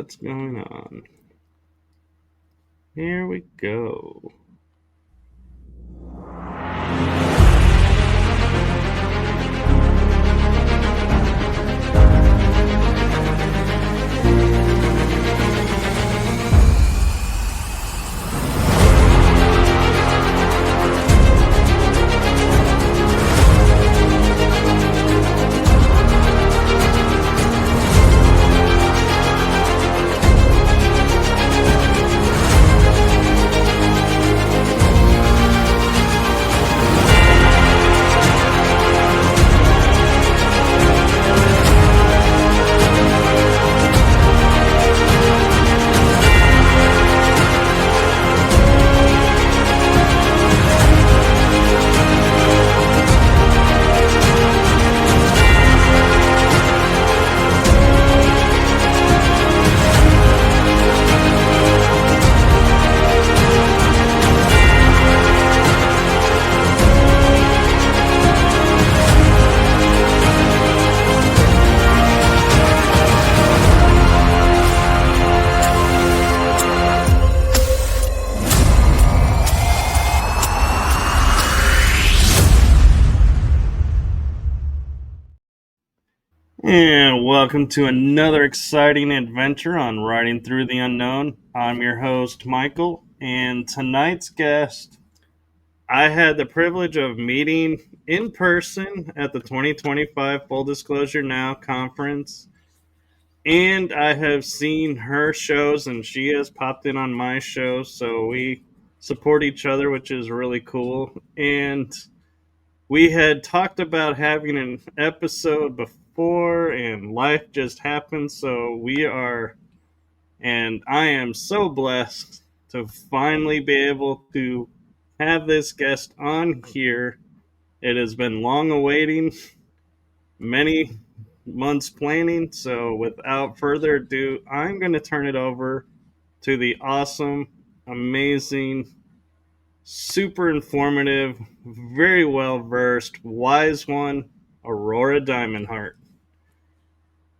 what's going on? Here we go. And welcome to another exciting adventure on Riding Through the Unknown. I'm your host, Michael, and tonight's guest I had the privilege of meeting in person at the 2025 Full Disclosure Now conference. And I have seen her shows, and she has popped in on my show, so we support each other, which is really cool. And we had talked about having an episode before, and life just happened, so we are, and I am so blessed to finally be able to have this guest on here. It has been long awaiting, many months planning, so without further ado, I'm going to turn it over to the awesome, amazing, super informative, very well versed, wise one, Aurora Diamondheart.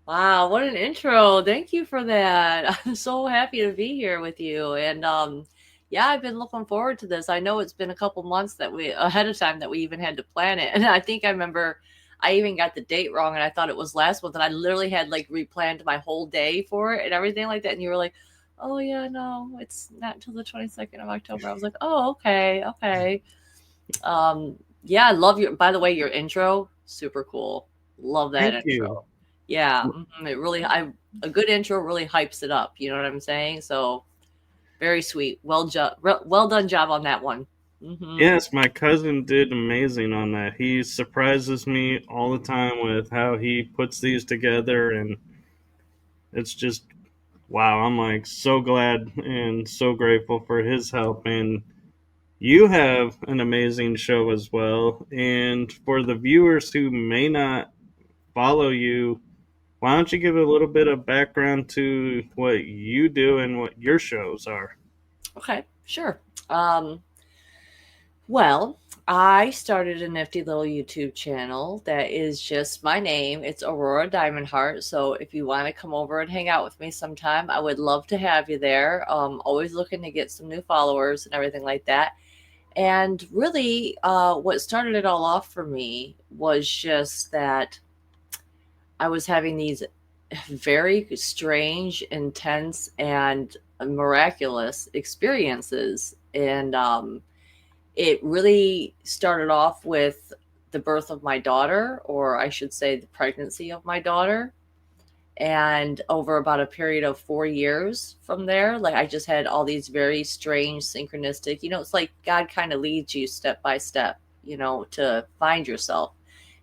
Wow, what an intro. Thank you for that. I'm so happy to be here with you. And yeah, I've been looking forward to this. I know it's been a couple months that we ahead of time that we even had to plan it. And I think I remember I even got the date wrong and I thought it was last month and I literally had like replanned my whole day for it and everything like that. And you were like, "Oh yeah, no, it's not until the 22nd of October." I was like, "Oh, okay, okay." Yeah, I love your by the way, your intro, super cool. Love that Thank you. intro. Yeah, it really I a good intro really hypes it up, you know what I'm saying? So, very sweet. Well done job on that one. Mhm. Yes, my cousin did amazing on that. He surprises me all the time with how he puts these together, and it's just wow. I'm like so glad and so grateful for his help. And you have an amazing show as well. And for the viewers who may not follow you, why don't you give a little bit of background to what you do and what your shows are? Okay, sure. Um Well, I started a nifty little YouTube channel that is just my name. It's Aurora Diamondheart. So if you want to come over and hang out with me sometime, I would love to have you there. Always looking to get some new followers and everything like that. And really, what started it all off for me was just that I was having these very strange, intense, and miraculous experiences. And it really started off with the birth of my daughter, or I should say, the pregnancy of my daughter. And over about a period of 4 years from there, like I just had all these very strange, synchronistic, it's like God kind of leads you step by step, to find yourself.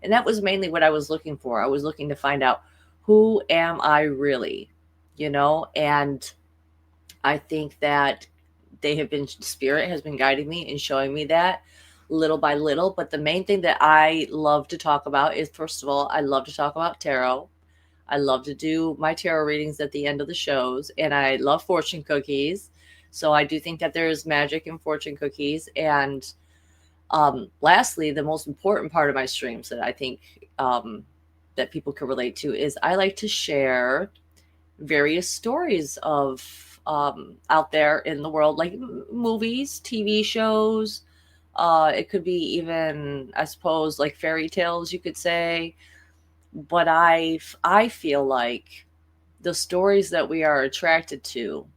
And that was mainly what I was looking for. I was looking to find out who am I really, and I think that spirit has been guiding me and showing me that little by little. But the main thing that I love to talk about is, first of all, I love to talk about tarot. I love to do my tarot readings at the end of the shows, and I love fortune cookies. So I do think that there is magic in fortune cookies. And lastly, the most important part of my streams that I think that people can relate to is I like to share various stories of out there in the world, like movies, TV shows. It could be even, I suppose, like fairy tales, you could say. But I feel like the stories that we are attracted to,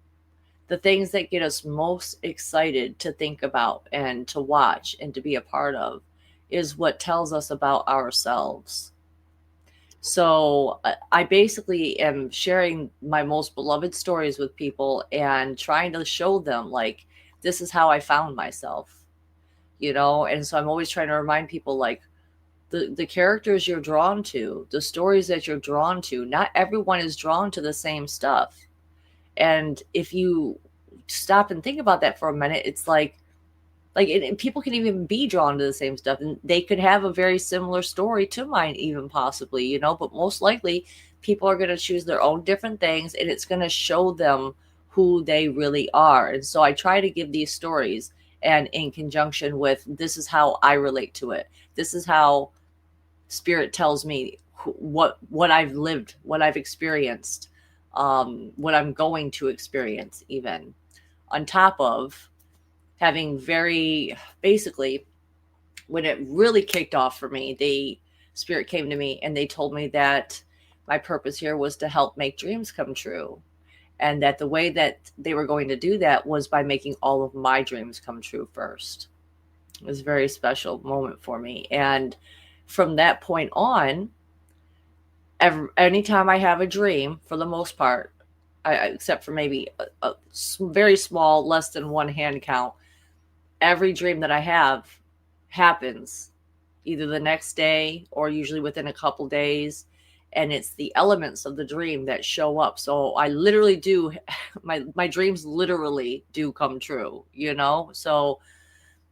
the things that get us most excited to think about and to watch and to be a part of, is what tells us about ourselves. So I basically am sharing my most beloved stories with people and trying to show them, like, this is how I found myself, you know? And so I'm always trying to remind people, like, the characters you're drawn to, the stories that you're drawn to, not everyone is drawn to the same stuff. And if you stop and think about that for a minute, it's like people can even be drawn to the same stuff, and they could have a very similar story to mine, even possibly, you know, but most likely people are going to choose their own different things, and it's going to show them who they really are. And so I try to give these stories, and in conjunction with, this is how I relate to it, this is how spirit tells me what I've lived, what I've experienced, what I'm going to experience, even on top of having very basically, when it really kicked off for me, the spirit came to me and they told me that my purpose here was to help make dreams come true, and that the way that they were going to do that was by making all of my dreams come true first. It was a very special moment for me. And from that point on, anytime I have a dream, for the most part, except for maybe a very small, less than one hand count, every dream that I have happens either the next day or usually within a couple days. And it's the elements of the dream that show up. So I literally do, my dreams literally do come true, you know? So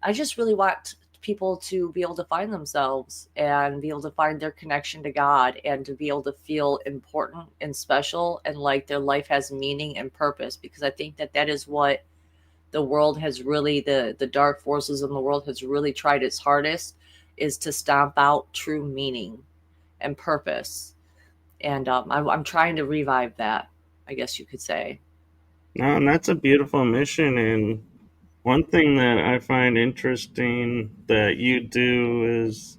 I just really want people to be able to find themselves and be able to find their connection to God, and to be able to feel important and special, and like their life has meaning and purpose. Because I think that that is what the world has really, the dark forces in the world has really tried its hardest, is to stomp out true meaning and purpose. And I'm trying to revive that, I guess you could say. No, and that's a beautiful mission. And one thing that I find interesting that you do is,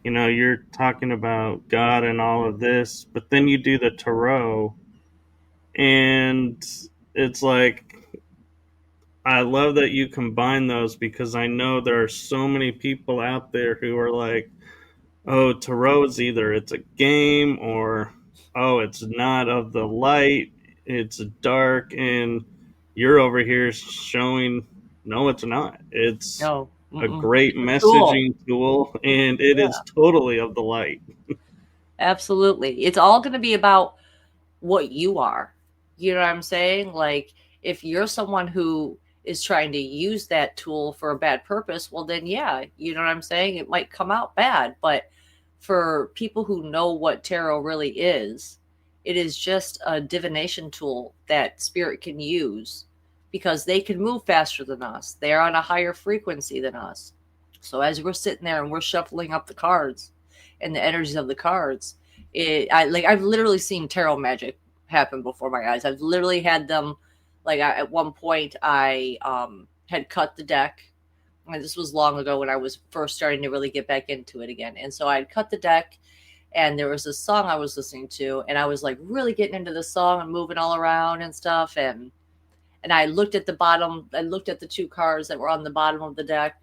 you're talking about God and all of this, but then you do the tarot, and it's like, I love that you combine those, because I know there are so many people out there who are like, oh, tarot is either it's a game, or oh, it's not of the light, it's dark. And you're over here showing, no, it's not. It's No, a it's great a tool. messaging tool, and it is Yeah, totally of the light. absolutely. It's all going to be about what you are. You know what I'm saying? Like, if you're someone who is trying to use that tool for a bad purpose, well, then, yeah, you know what I'm saying? It might come out bad. But for people who know what tarot really is, it is just a divination tool that spirit can use, because they can move faster than us. They're on a higher frequency than us. So as we're sitting there and we're shuffling up the cards and the energies of the cards, I've literally seen tarot magic happen before my eyes. I've literally had them, like, at one point I had cut the deck. And this was long ago when I was first starting to really get back into it again. And so I'd cut the deck, and there was this song I was listening to, and I was like really getting into the song and moving all around and stuff. And I looked at the bottom, I looked at the two cards that were on the bottom of the deck,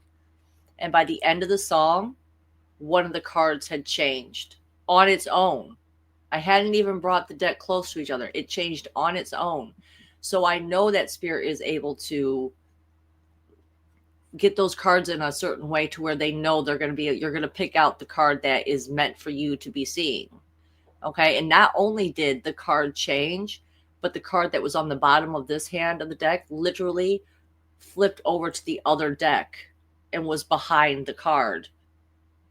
and by the end of the song, one of the cards had changed on its own. I hadn't even brought the deck close to each other. It changed on its own. So I know that spirit is able to get those cards in a certain way to where they know you're going to pick out the card that is meant for you to be seeing. Okay. And not only did the card change, but the card that was on the bottom of this hand of the deck literally flipped over to the other deck and was behind the card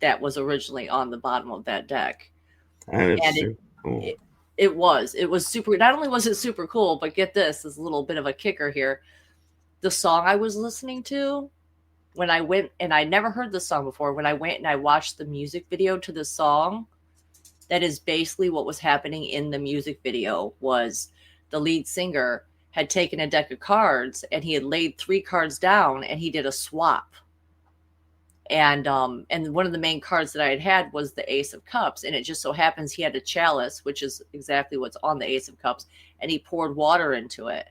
that was originally on the bottom of that deck. That is And super cool. it was super. Not only was it super cool, but get this a little bit of a kicker here. The song I was listening to, when I went, and I never heard this song before, when I went and I watched the music video to the song, that is basically what was happening in the music video. Was the lead singer, had taken a deck of cards and he had laid 3 cards down and he did a swap. And one of the main cards that I had was the Ace of Cups, and it just so happens he had a chalice, which is exactly what's on the Ace of Cups, and he poured water into it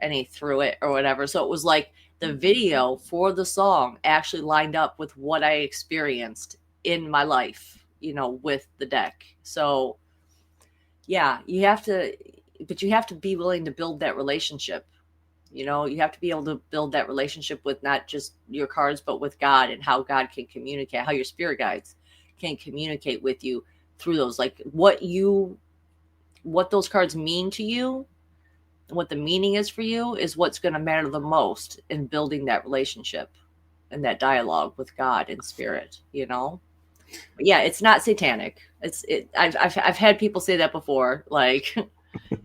and he threw it or whatever. So it was like the video for the song actually lined up with what I experienced in my life, with the deck. So yeah, you have to be willing to build that relationship. You have to be able to build that relationship with not just your cards, but with God, and how God can communicate, how your spirit guides can communicate with you through those. Like what those cards mean to you, what the meaning is for you, is what's going to matter the most in building that relationship and that dialogue with God and spirit. But yeah, it's not satanic. I've had people say that before, like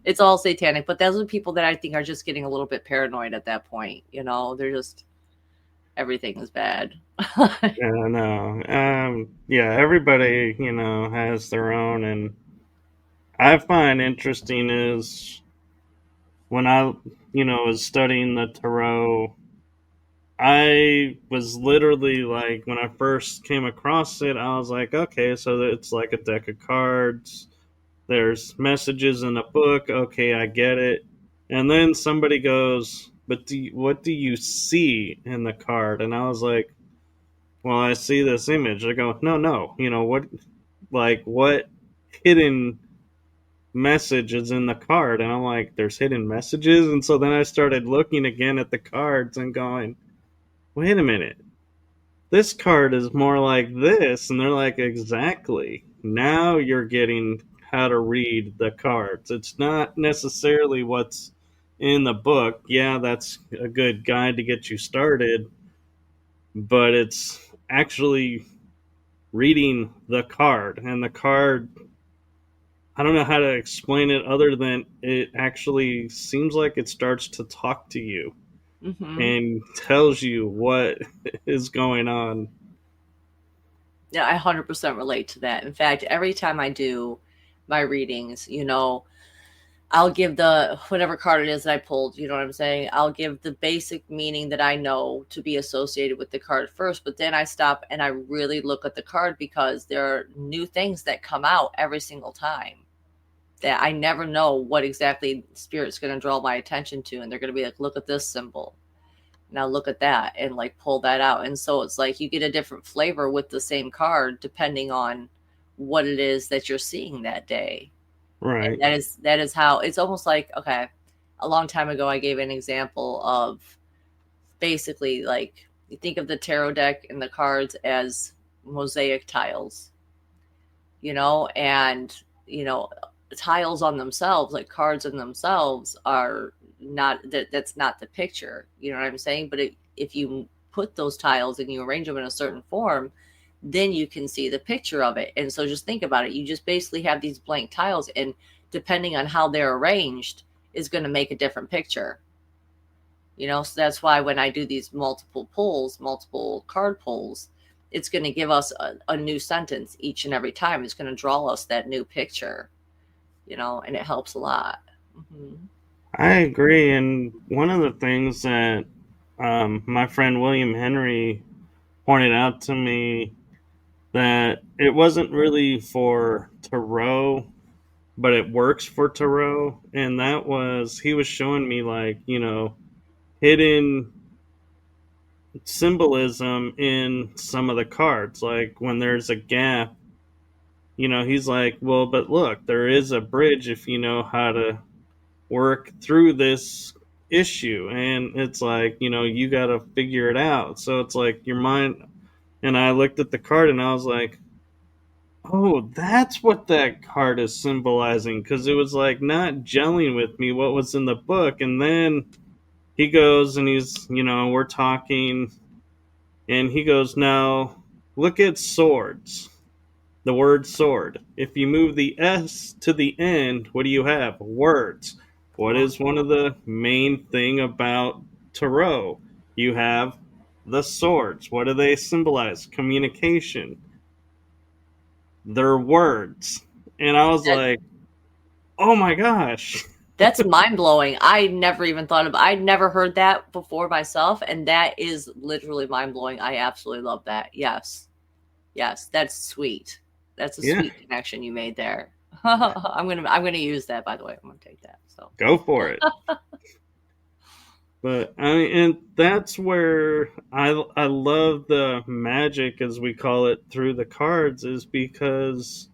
it's all satanic, but those are people that I think are just getting a little bit paranoid at that point. They're just, everything is bad. Yeah, no. Yeah, everybody, has their own, and I find interesting is when I, was studying the tarot, I was literally like, when I first came across it, I was like, okay, so it's like a deck of cards. There's messages in a book. Okay, I get it. And then somebody goes, but what do you see in the card? And I was like, well, I see this image. I go, no, no. What hidden message is in the card? And I'm like, there's hidden messages. And so then I started looking again at the cards and going, wait a minute, this card is more like this. And they're like, exactly. Now you're getting how to read the cards. It's not necessarily what's in the book. Yeah, that's a good guide to get you started, but it's actually reading the card. And the card, I don't know how to explain it other than it actually seems like it starts to talk to you Hmm. and tells you what is going on. Yeah, I 100% relate to that. In fact, every time I do my readings, I'll give the whatever card it is that I pulled, you know what I'm saying? I'll give the basic meaning that I know to be associated with the card first, but then I stop and I really look at the card, because there are new things that come out every single time that I never know what exactly spirit's going to draw my attention to. And they're going to be like, look at this symbol. Now look at that, and like pull that out. And so it's like you get a different flavor with the same card depending on what it is that you're seeing that day. And Right. that is how it's almost like, okay, a long time ago I gave an example of basically like you think of the tarot deck and the cards as mosaic tiles, and tiles on themselves, like cards in themselves, are not that's not the picture, you know what I'm saying? But if you put those tiles and you arrange them in a certain form, then you can see the picture of it. And so just think about it, you just basically have these blank tiles, and depending on how they're arranged is going to make a different picture. So that's why when I do these multiple card pulls, it's going to give us a new sentence each and every time. It's going to draw us that new picture, and it helps a lot. Hmm. I agree. And one of the things that my friend William Henry pointed out to me, that it wasn't really for tarot, but it works for tarot. And that was, he was showing me, like, hidden symbolism in some of the cards. Like when there's a gap, he's like, well, but look, there is a bridge if you know how to work through this issue. And it's like, you got to figure it out. So it's like your mind. And I looked at the card and I was like, oh, that's what that card is symbolizing. Because it was like not gelling with me what was in the book. And then he goes and he's, we're talking. And he goes, now look at swords. The word sword. If you move the S to the end, what do you have? Words. What is one of the main thing about tarot? You have the swords. What do they symbolize? Communication. They're words. And I was That like, oh my gosh. That's mind blowing. I never even thought of. I'd never heard that before myself, and that is literally mind blowing. I absolutely love that. Yes, yes, that's sweet. That's a Yeah, sweet connection you made there. I'm gonna use that. By the way, I'm gonna take that. So go for it. But I mean, and that's where I love the magic, as we call it, through the cards, is because,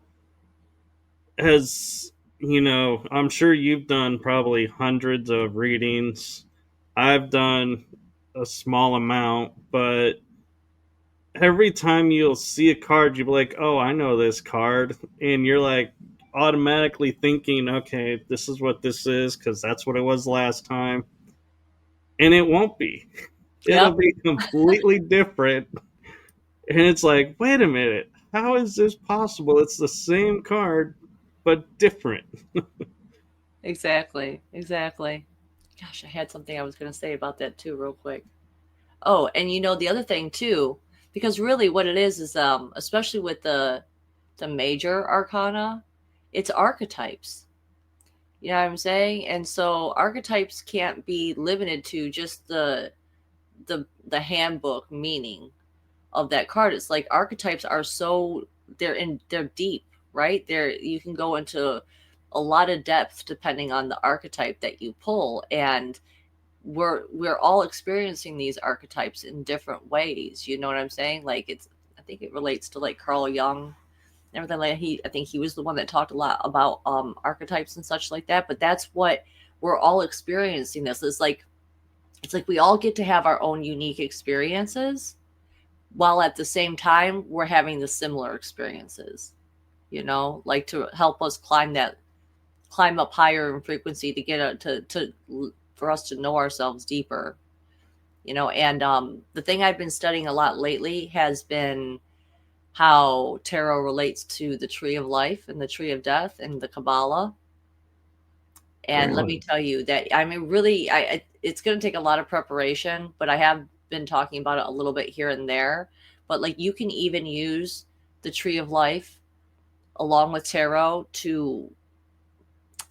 as you know, I'm sure you've done probably hundreds of readings. I've done a small amount, but every time you'll see a card, you'll be like, "Oh, I know this card," and you're like automatically thinking, "Okay, this is what this is because that's what it was last time," and it won't be. It'll yep, be completely different, and it's like, wait a minute, how is this possible? It's the same card, but different. exactly, exactly. Gosh, I had something I was gonna say about that too, real quick. Oh, and the other thing too, because really what it is especially with the major arcana, it's archetypes. You know what I'm saying? And so archetypes can't be limited to just the handbook meaning of that card. It's like archetypes are so they're deep, right? You can go into a lot of depth depending on the archetype that you pull, and we're all experiencing these archetypes in different ways. You know what I'm saying? Like I think it relates to like Carl Jung and everything. Like I think he was the one that talked a lot about archetypes and such like that. But that's what we're all experiencing. This it's like we all get to have our own unique experiences, while at the same time we're having the similar experiences. Like to help us climb up higher in frequency to get to for us to know ourselves deeper. And the thing I've been studying a lot lately has been how tarot relates to the tree of life and the tree of death and the Kabbalah. And let me Really? tell you that, I mean, really, it's going to take a lot of preparation, but I have been talking about it a little bit here and there. But like, you can even use the tree of life along with tarot to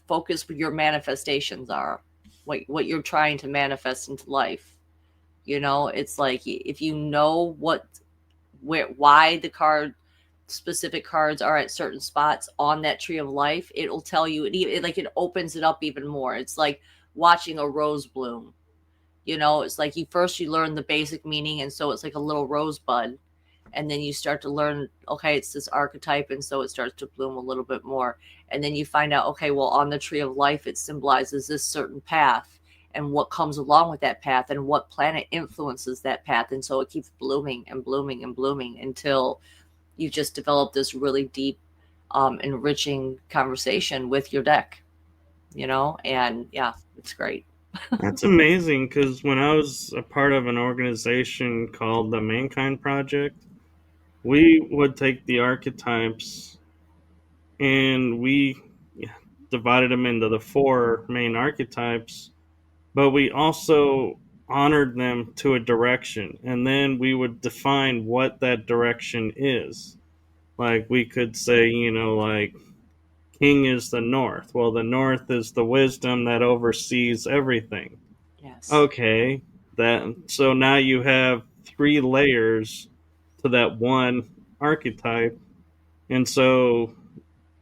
focus where your manifestations are, what you're trying to manifest into life. It's like, if you know why the specific cards are at certain spots on that tree of life, it'll tell you. It opens it up even more. It's like watching a rose bloom. It's like you learn the basic meaning, and so it's like a little rosebud, and then you start to learn, okay, it's this archetype, and so it starts to bloom a little bit more. And then you find out, okay, well, on the tree of life it symbolizes this certain path, and what comes along with that path, and what planet influences that path. And so it keeps blooming and blooming and blooming until you just develop this really deep, enriching conversation with your deck. And yeah, it's great. That's amazing because when I was a part of an organization called the Mankind Project, we would take the archetypes and we divided them into the four main archetypes, but we also honored them to a direction, and then we would define what that direction is. Like we could say, like king is the north. Well, the north is the wisdom that oversees everything. Yes. Okay, that so now you have three layers to that one archetype, and so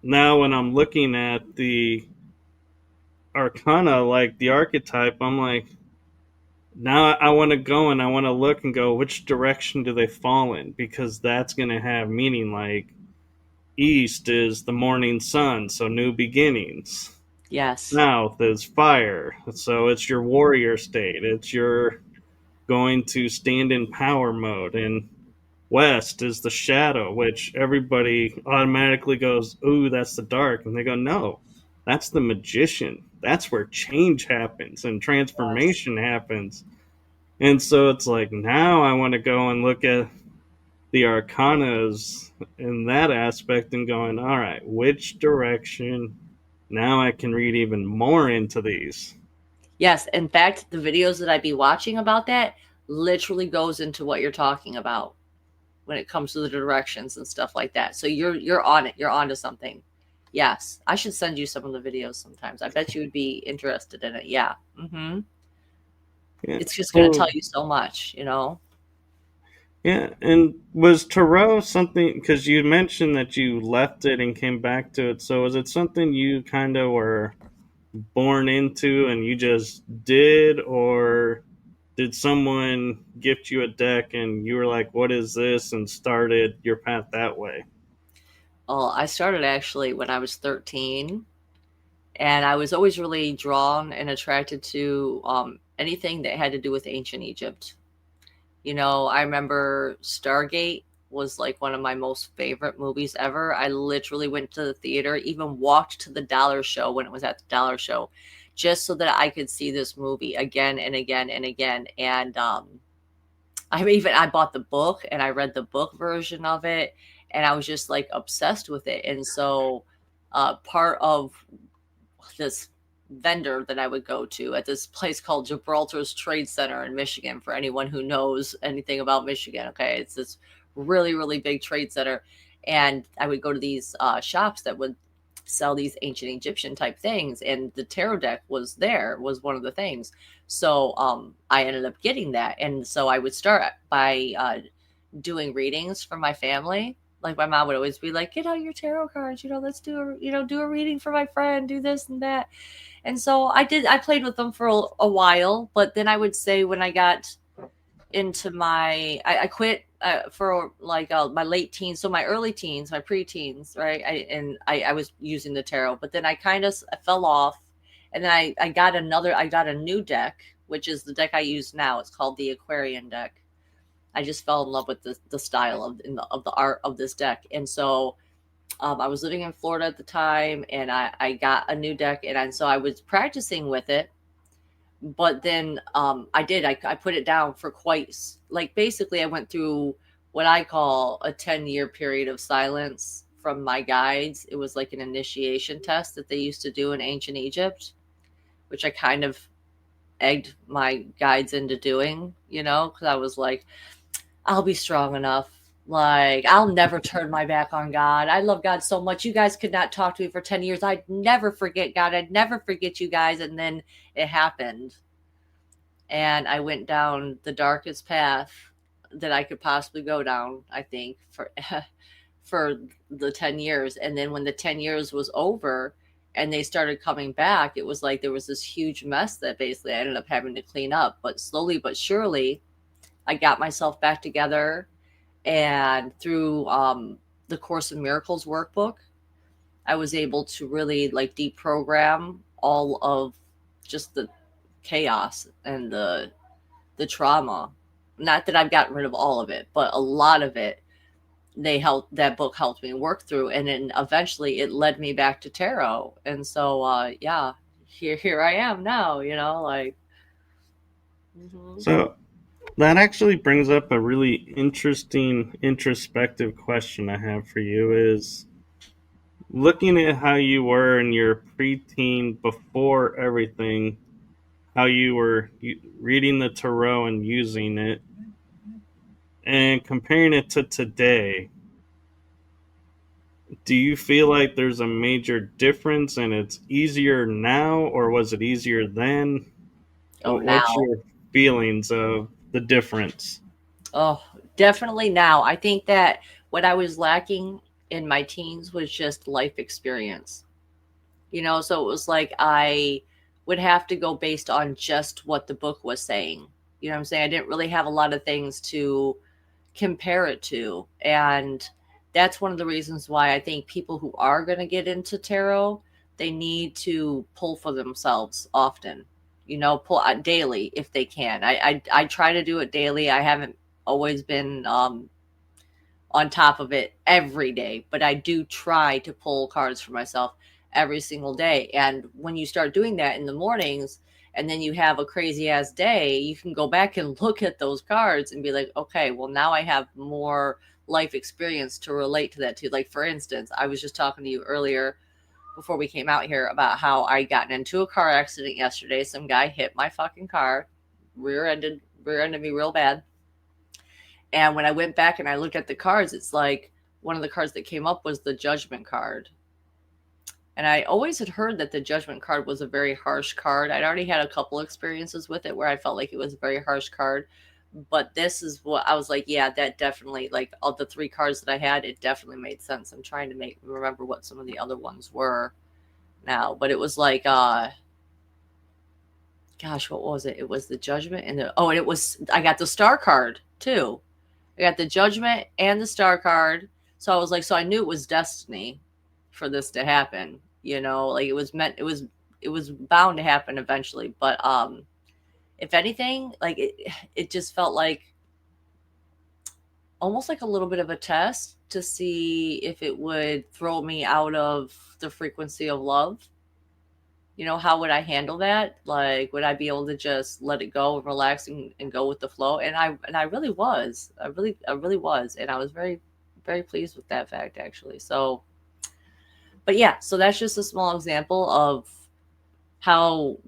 now when I'm looking at the arcana, like the archetype, I'm like, now I want to go and I want to look and go, which direction do they fall in? Because that's going to have meaning. Like, east is the morning sun, so new beginnings. Yes. South is fire, so it's your warrior state. It's your going to stand in power mode. And west is the shadow, which everybody automatically goes, ooh, that's the dark. And they go, no, that's the magician. That's where change happens and Yes. transformation happens. And so it's like, now I want to go and look at the arcanas in that aspect and going, all right, which direction? Now I can read even more into these. Yes. In fact, the videos that I'd be watching about that literally goes into what you're talking about when it comes to the directions and stuff like that. So you're on it. You're onto something. Yes, I should send you some of the videos sometimes. I bet you would be interested in it. Yeah. Yeah. It's just going to tell Well, you so much, you know? yeah. And was tarot something, because you mentioned that you left it and came back to it? So was it something you kind of were born into and you just did, or did someone gift you a deck and you were like, what is this, and started your path that way? Well, I started actually when I was 13, and I was always really drawn and attracted to anything that had to do with ancient Egypt. You know, I remember Stargate was like one of my most favorite movies ever. I literally went to the theater, even walked to the dollar show when it was at the dollar show, just so that I could see this movie again and again and again. And I bought the book and I read the book version of it, and I was just like obsessed with it. And so part of this vendor that I would go to at this place called Gibraltar's Trade Center in Michigan, for anyone who knows anything about Michigan. Okay. It's this really, really big trade center. And I would go to these shops that would sell these ancient Egyptian type things. And the tarot deck was one of the things. So I ended up getting that. And so I would start by doing readings for my family. Like my mom would always be like, get out your tarot cards, let's do a reading for my friend, do this and that. And so I played with them for a while, but then I would say when I got into I quit for like my late teens, so my early teens, my preteens, right? I was using the tarot, but then I kind of fell off, and then I got a new deck, which is the deck I use now. It's called the Aquarian deck. I just fell in love with the style of the art of this deck, and so I was living in Florida at the time, and I got a new deck, and so I was practicing with it. But then I put it down for quite like basically I went through what I call a 10-year period of silence from my guides. It was like an initiation test that they used to do in ancient Egypt, which I kind of egged my guides into doing, because I was like, I'll be strong enough. Like, I'll never turn my back on God. I love God so much. You guys could not talk to me for 10 years. I'd never forget God. I'd never forget you guys. And then it happened. And I went down the darkest path that I could possibly go down, I think, for for the 10 years. And then when the 10 years was over and they started coming back, it was like there was this huge mess that basically I ended up having to clean up. But slowly but surely, I got myself back together, and through the Course in Miracles workbook, I was able to really like deprogram all of just the chaos and the trauma. Not that I've gotten rid of all of it, but a lot of it. That book helped me work through, and then eventually it led me back to tarot. And so yeah, here I am now. Like. Mhm. So that actually brings up a really interesting introspective question I have for you: is looking at how you were in your preteen before everything, how you were reading the tarot and using it, and comparing it to today, do you feel like there's a major difference and it's easier now, or was it easier then? Oh, What's now. your feelings of the difference? Oh, definitely now. I think that what I was lacking in my teens was just life experience. So it was like I would have to go based on just what the book was saying. You know what I'm saying? I didn't really have a lot of things to compare it to. And that's one of the reasons why I think people who are going to get into tarot, they need to pull for themselves often. Pull out daily if they can. I try to do it daily. I haven't always been on top of it every day, but I do try to pull cards for myself every single day. And when you start doing that in the mornings, and then you have a crazy ass day, you can go back and look at those cards and be like, okay, well, now I have more life experience to relate to that too. Like, for instance, I was just talking to you earlier before we came out here about how I got into a car accident yesterday. Some guy hit my fucking car, rear ended me real bad. And when I went back and I looked at the cards, it's like one of the cards that came up was the Judgment card. And I always had heard that the Judgment card was a very harsh card. I'd already had a couple experiences with it where I felt like it was a very harsh card. But this is what I was like, yeah, that definitely, like, all the three cards that I had, it definitely made sense. I'm trying to remember what some of the other ones were now, but it was like, gosh, what was it? It was the Judgment and it was, I got the Star card too. I got the Judgment and the Star card. So I was like, so I knew it was destiny for this to happen. Like it was bound to happen eventually. But if anything, like it just felt like almost like a little bit of a test to see if it would throw me out of the frequency of love. How would I handle that? Like, would I be able to just let it go and relax and go with the flow? And I really was. I really was. And I was very, very pleased with that fact, actually. So, but yeah, so that's just a small example of how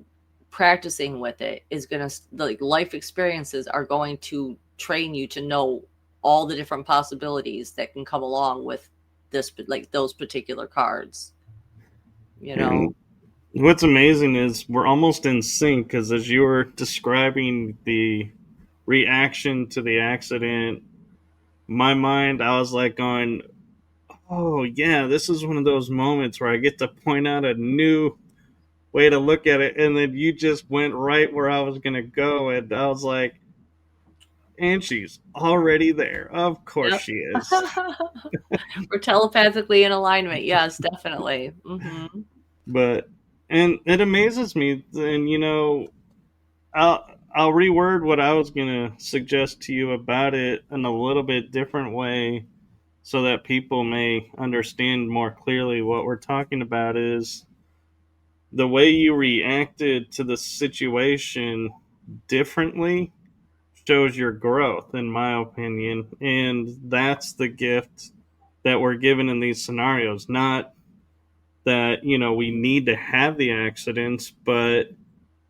practicing with it is going to, like, life experiences are going to train you to know all the different possibilities that can come along with this, like those particular cards, you know? And what's amazing is we're almost in sync because as you were describing the reaction to the accident, my mind, I was like going, oh, yeah, this is one of those moments where I get to point out a new way to look at it. And then you just went right where I was going to go. And I was like, and she's already there. Of course Yep. she is. We're telepathically in alignment. Yes, definitely. But, and it amazes me. And, I'll reword what I was going to suggest to you about it in a little bit different way so that people may understand more clearly what we're talking about is the way you reacted to the situation differently shows your growth, in my opinion. And that's the gift that we're given in these scenarios. Not that, we need to have the accidents, but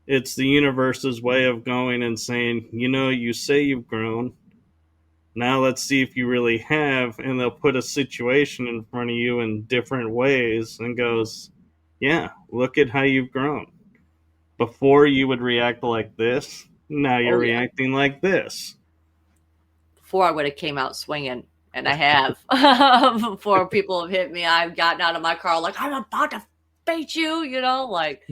it's the universe's way of going and saying, you say you've grown. Now let's see if you really have. And they'll put a situation in front of you in different ways and goes, yeah, look at how you've grown. Before you would react like this, now you're Oh yeah. reacting like this. Before I would have came out swinging, and I have. Before people have hit me, I've gotten out of my car like I'm about to face you. Like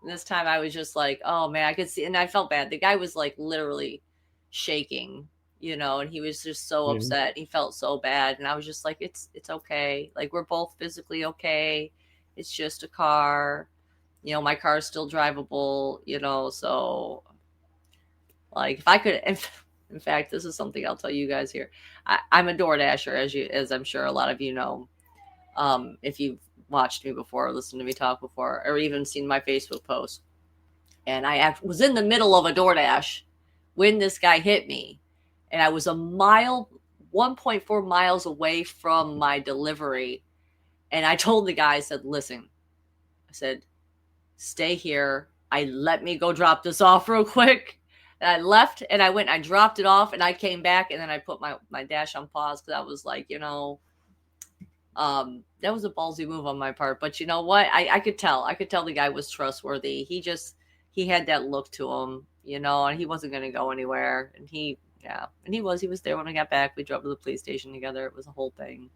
this time I was just like, oh man, I could see, and I felt bad. The guy was like literally shaking, and he was just so Yeah. upset. He felt so bad, and I was just like, it's okay. Like we're both physically okay. It's just a car. My car is still drivable. So like if I could, in fact, this is something I'll tell you guys here. I'm a Door Dasher, as I'm sure a lot of you know. If you've watched me before, or listened to me talk before, or even seen my Facebook post, and I was in the middle of a DoorDash when this guy hit me, and I was 1.4 miles away from my delivery, and I told the guy, I said, "Listen," I said, "stay here. Let me go drop this off real quick." And I left and I went and I dropped it off and I came back and then I put my dash on pause because I was like, that was a ballsy move on my part. But you know what? I could tell. I could tell the guy was trustworthy. He had that look to him, and he wasn't gonna go anywhere. And he was there when I got back. We drove to the police station together. It was a whole thing.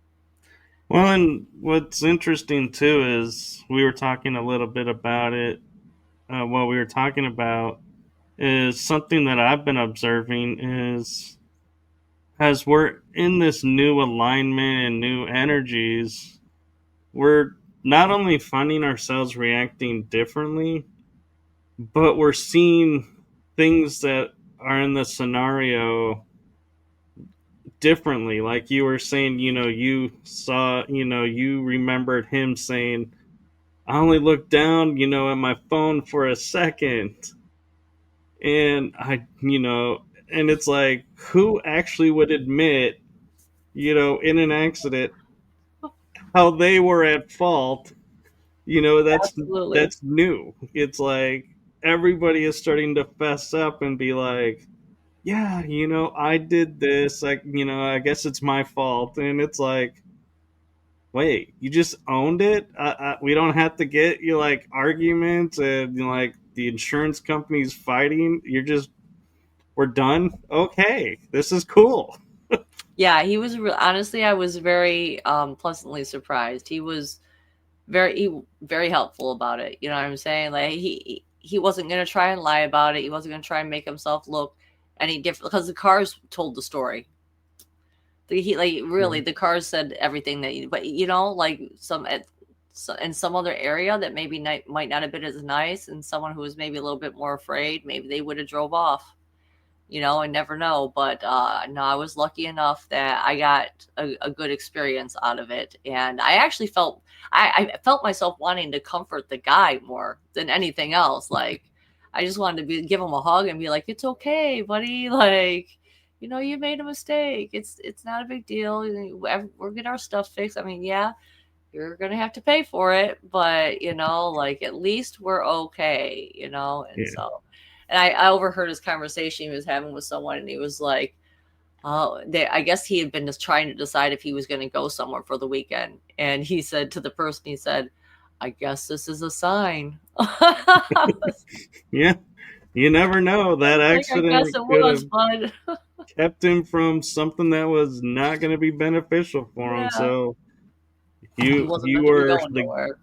Well, and what's interesting too is we were talking a little bit about it. What we were talking about is something that I've been observing is as we're in this new alignment and new energies, we're not only finding ourselves reacting differently, but we're seeing things that are in the scenario differently. Like you were saying, you saw, you remembered him saying, I only looked down, at my phone for a second. And and it's like, who actually would admit, in an accident, how they were at fault? Absolutely. That's new. It's like everybody is starting to fess up and be like, yeah, I did this. Like, I guess it's my fault. And it's like, wait, you just owned it? We don't have to get you like arguments and like the insurance company's fighting. We're done. Okay, this is cool. Yeah, he was honestly, I was very pleasantly surprised. He was very helpful about it. You know what I'm saying? Like he wasn't gonna try and lie about it. He wasn't gonna try and make himself look any different because the cars told the story. He like really the cars said everything that you, but like in some other area that maybe might not have been as nice, and someone who was maybe a little bit more afraid, maybe they would have drove off. I never know. But no, I was lucky enough that I got a good experience out of it. And I actually I felt myself wanting to comfort the guy more than anything else. Like, I just wanted to give him a hug and be like, it's okay, buddy. Like, you made a mistake. It's not a big deal. We'll get our stuff fixed. I mean, yeah, you're going to have to pay for it, but like at least we're okay, and Yeah. so. And I overheard his conversation he was having with someone, and he was like, "Oh, I guess he had been just trying to decide if he was going to go somewhere for the weekend." And he said to the person, he said, "I guess this is a sign." I was Yeah, you never know. That like, "I guess accident it could was, have bud." kept him from something that was not going to be beneficial for him. Yeah, So he you wasn't you meant to be were going the nowhere.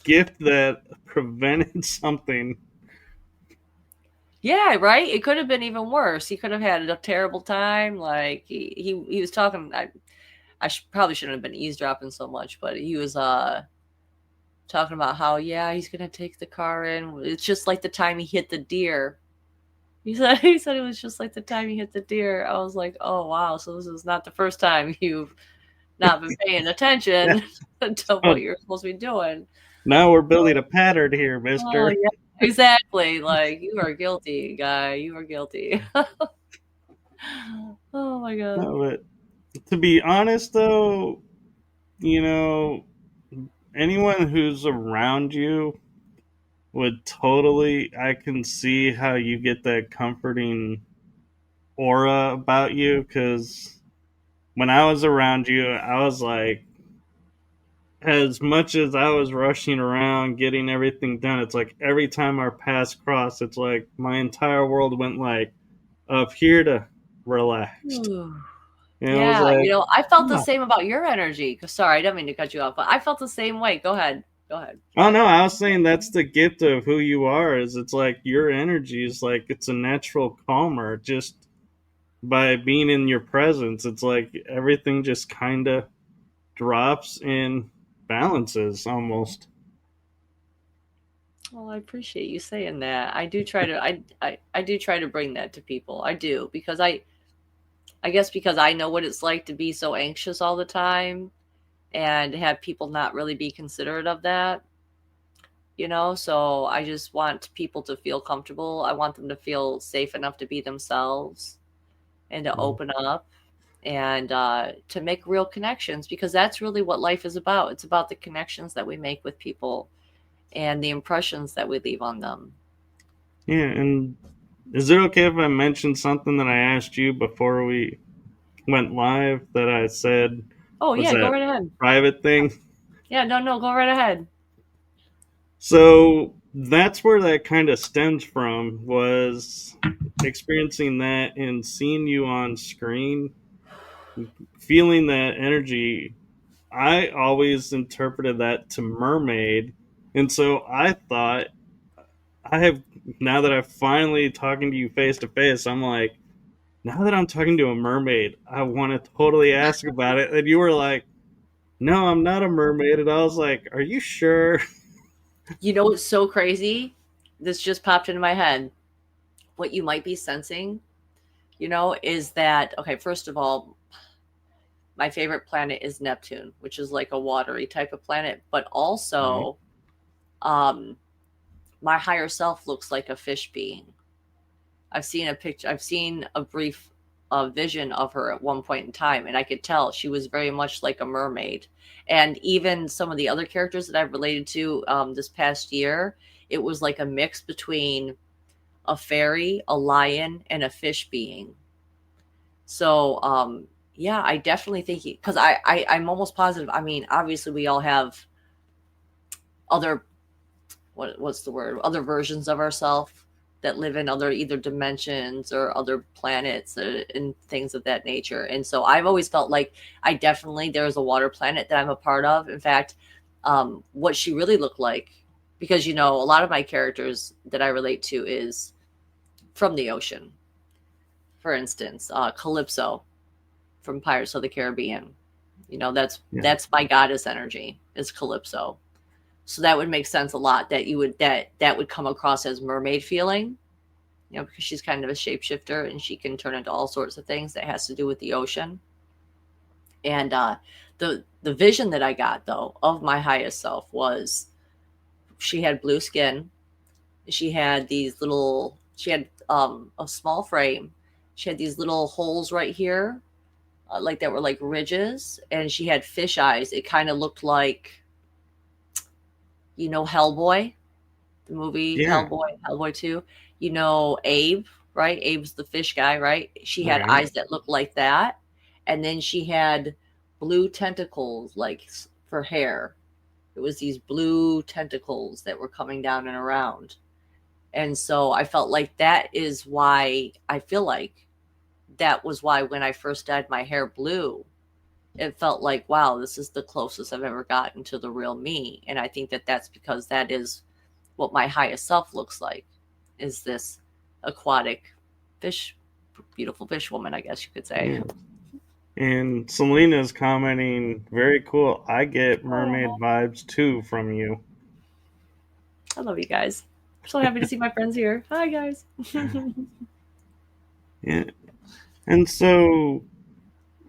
gift that prevented something. Yeah, right. It could have been even worse. He could have had a terrible time. Like he was talking. I probably shouldn't have been eavesdropping so much, but he was talking about how, yeah, he's gonna take the car in. It's just like the time he hit the deer. He said it was just like the time he hit the deer. I was like, oh wow, so this is not the first time you've not been paying Yeah. attention to So what you're supposed to be doing. now we're building a pattern here, Oh mister. yeah, exactly. Like, you are guilty, guy. You are guilty. Oh my god. No, but to be honest, though, you know, anyone who's around you would totally, I can see how you get that comforting aura about you because when I was around you, I was like, as much as I was rushing around getting everything done, it's like every time our paths crossed, it's like my entire world went like up here to relaxed. Whew. And it was Yeah, like, I felt the oh, same about your energy. Sorry, I didn't mean to cut you off, but I felt the same way. Go ahead. Go ahead. oh no, I was saying that's the gift of who you are. Is it's like your energy is like it's a natural calmer just by being in your presence. It's like everything just kind of drops and balances almost. Well, I appreciate you saying that. I do try to I do try to bring that to people. I do, because I guess because I know what it's like to be so anxious all the time and have people not really be considerate of that. So I just want people to feel comfortable. I want them to feel safe enough to be themselves and to open up and to make real connections, because that's really what life is about. It's about the connections that we make with people and the impressions that we leave on them. Yeah, and is it okay if I mention something that I asked you before we went live that I said Oh was yeah, go that right ahead. private thing? Yeah, no, go right ahead. So that's where that kind of stems from was experiencing that and seeing you on screen, feeling that energy. I always interpreted that to mermaid. And so I thought I have now that I'm finally talking to you face to face, I'm like, now that I'm talking to a mermaid, I want to totally ask about it. And you were like, no, I'm not a mermaid. And I was like, are you sure? You know what's so crazy? This just popped into my head. What you might be sensing, is that, okay, first of all, my favorite planet is Neptune, which is like a watery type of planet, but Right. also um my higher self looks like a fish being. I've seen a brief vision of her at one point in time, and I could tell she was very much like a mermaid. And even some of the other characters that I've related to this past year, it was like a mix between a fairy, a lion, and a fish being. So Yeah, I definitely think because I'm almost positive. I mean, obviously we all have other what's the word, other versions of ourselves that live in other either dimensions or other planets and things of that nature. And so I've always felt like I definitely, there's a water planet that I'm a part of. In fact, what she really looked like, because you know a lot of my characters that I relate to is from the ocean. For instance, Calypso from Pirates of the Caribbean. You know, Yeah. that's my goddess energy is Calypso. So that would make sense a lot that you would that would come across as mermaid feeling, you know, because she's kind of a shapeshifter and she can turn into all sorts of things that has to do with the ocean. And the vision that I got though of my highest self was she had blue skin. She had these little. She had a small frame. She had these little holes right here, like that were like ridges, and she had fish eyes. It kind of looked like, you know, Hellboy, the movie Yeah. Hellboy, Hellboy 2. You know, Abe, right? Abe's the fish guy, right? She had Right. eyes that looked like that. And then she had blue tentacles, like for hair. It was these blue tentacles that were coming down and around. And so I felt like that is why I feel like that was why when I first dyed my hair blue, it felt like, wow, this is the closest I've ever gotten to the real me. And I think that that's because that is what my highest self looks like, is this aquatic fish, beautiful fish woman, I guess you could say. Yeah. And Selena's commenting, very cool. I get mermaid Oh, vibes too from you. I love you guys. I'm so happy to see my friends here. Hi, guys. Yeah. And so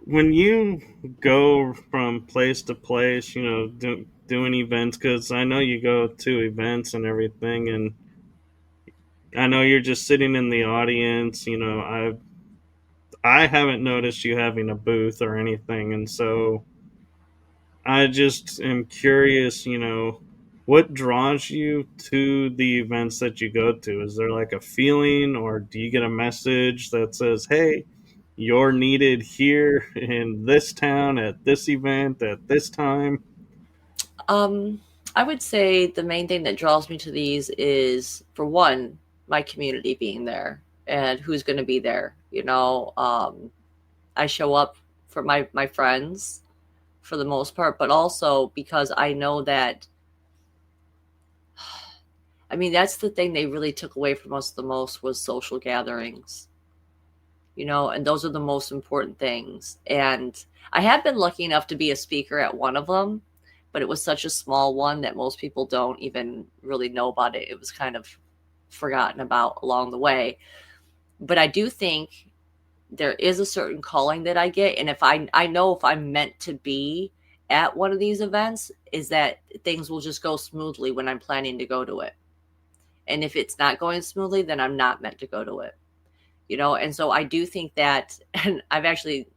when you go from place to place, doing events, because I know you go to events and everything, and I know you're just sitting in the audience. I haven't noticed you having a booth or anything, and so I just am curious. What draws you to the events that you go to? Is there like a feeling, or do you get a message that says, "Hey, you're needed here in this town at this event at this time"? um, I would say the main thing that draws me to these is, for one, my community being there and who's going to be there. You know, I show up for my friends for the most part, but also because I know that, I mean, that's the thing they really took away from us the most was social gatherings, you know, and those are the most important things. And I have been lucky enough to be a speaker at one of them, but it was such a small one that most people don't even really know about it. It was kind of forgotten about along the way. But I do think there is a certain calling that I get. And if I know if I'm meant to be at one of these events, is that things will just go smoothly when I'm planning to go to it. And if it's not going smoothly, then I'm not meant to go to it, you know? And so I do think that, and I've actually,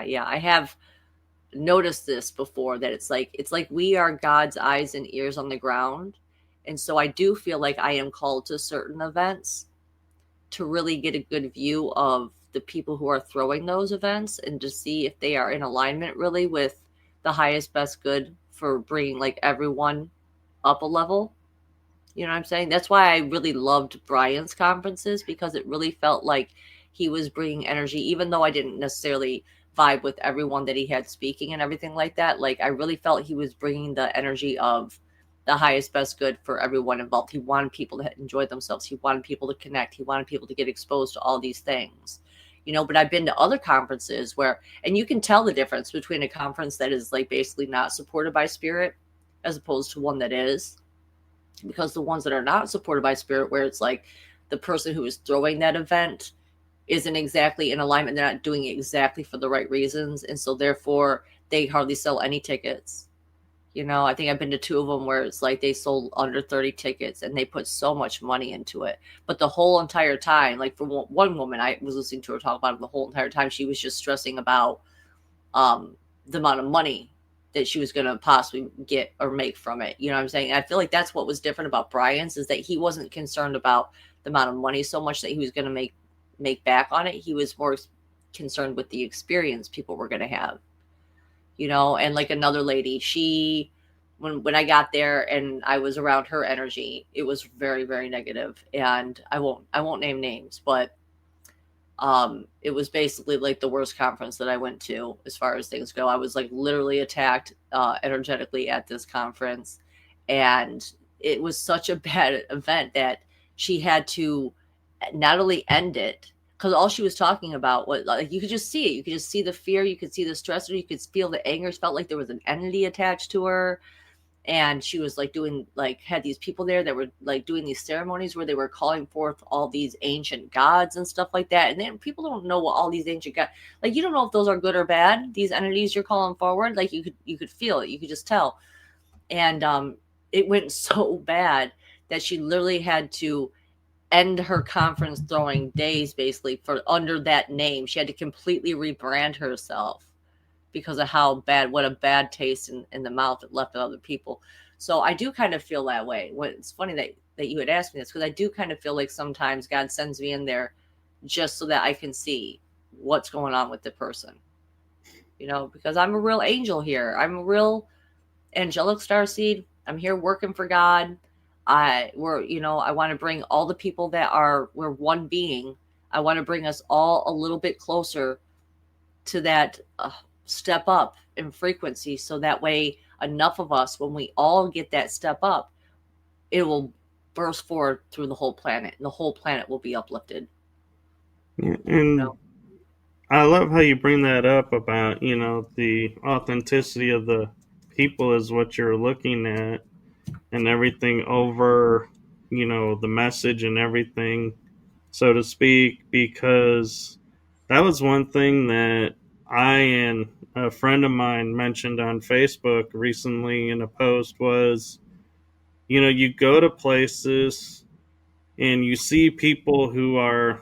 yeah, I have noticed this before, that it's like we are God's eyes and ears on the ground. And so I do feel like I am called to certain events to really get a good view of the people who are throwing those events and to see if they are in alignment really with the highest best good for bringing like everyone up a level. You know what I'm saying? That's why I really loved Brian's conferences, because it really felt like he was bringing energy, even though I didn't necessarily vibe with everyone that he had speaking and everything like that. Like, I really felt he was bringing the energy of the highest best good for everyone involved. He wanted people to enjoy themselves. He wanted people to connect. He wanted people to get exposed to all these things. You know, but I've been to other conferences where, and you can tell the difference between a conference that is like basically not supported by spirit as opposed to one that is, because the ones that are not supported by spirit, where it's like the person who is throwing that event isn't exactly in alignment, they're not doing it exactly for the right reasons, and so therefore they hardly sell any tickets. You know, I think I've been to two of them where it's like they sold under 30 tickets and they put so much money into it, but the whole entire time, like for one woman I was listening to her talk about it, the whole entire time she was just stressing about um, the amount of money that she was going to possibly get or make from it. You know what I'm saying? I feel like that's what was different about Brian's, is that he wasn't concerned about the amount of money so much that he was going to make back on it. He was more concerned with the experience people were going to have, you know. And like another lady, she, when I got there and I was around her energy, it was very, very negative. And I won't name names, but it was basically like the worst conference that I went to as far as things go. I was like literally attacked energetically at this conference, and it was such a bad event that she had to not only end it, because all she was talking about was like, you could just see it, you could just see the fear, you could see the stress, you could feel the anger. It felt like there was an entity attached to her. And she was like doing, like, had these people there that were like doing these ceremonies where they were calling forth all these ancient gods and stuff like that. And then people don't know what all these ancient gods, like, you don't know if those are good or bad, these entities you're calling forward. Like, you could feel it, you could just tell. And it went so bad that she literally had to end her conference throwing days basically for under that name. She had to completely rebrand herself because of how bad, what a bad taste in the mouth it left with other people. So I do kind of feel that way. It's funny that you had asked me this, because I do kind of feel like sometimes God sends me in there just so that I can see what's going on with the person, you know, because I'm a real angel here. I'm a real angelic starseed. I'm here working for God. I want to bring all the people that we're one being. I want to bring us all a little bit closer to that step up in frequency, so that way enough of us, when we all get that step up, it will burst forward through the whole planet, and the whole planet will be uplifted. Yeah, You and know? I love how you bring that up about, the authenticity of the people is what you're looking at, and everything over, the message and everything, so to speak, because that was one thing that I and a friend of mine mentioned on Facebook recently in a post was, you go to places and you see people who are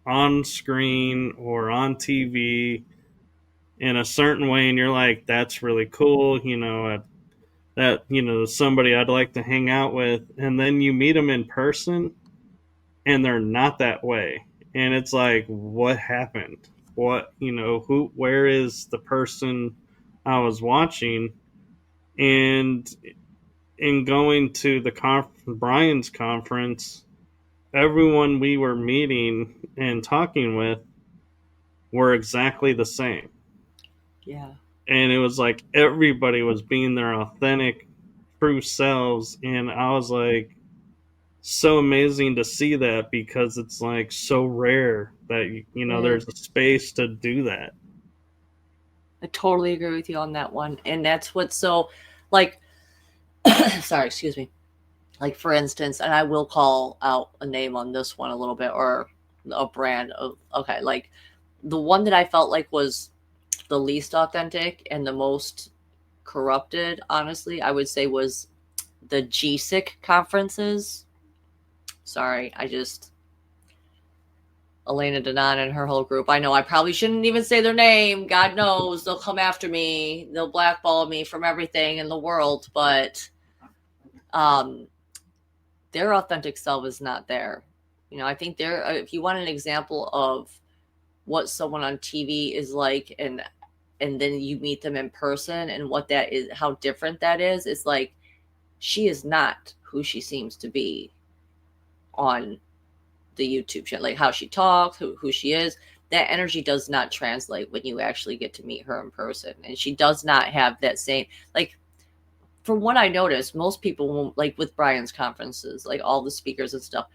on screen or on TV in a certain way, and you're like, that's really cool, that, somebody I'd like to hang out with. And then you meet them in person and they're not that way. And it's like, what happened? What, where is the person I was watching? And in going to the Brian's conference, everyone we were meeting and talking with were exactly the same. Yeah. And it was like everybody was being their authentic, true selves. And I was like, so amazing to see that, because it's like so rare that, Yeah. there's a space to do that. I totally agree with you on that one. And that's what's so, like, sorry, excuse me. Like, for instance, and I will call out a name on this one a little bit, or a brand of, okay, like the one that I felt like was the least authentic and the most corrupted, honestly, I would say was the GSIC conferences. Sorry, Elena Denon and her whole group. I know I probably shouldn't even say their name. God knows they'll come after me. They'll blackball me from everything in the world, but um, their authentic self is not there. You know, I think if you want an example of what someone on TV is like, and then you meet them in person and what that is, how different that is, it's like she is not who she seems to be on the YouTube channel, like how she talks, who she is. That energy does not translate when you actually get to meet her in person. And she does not have that same, like, from what I noticed, most people won't, like with Brian's conferences, like all the speakers and stuff,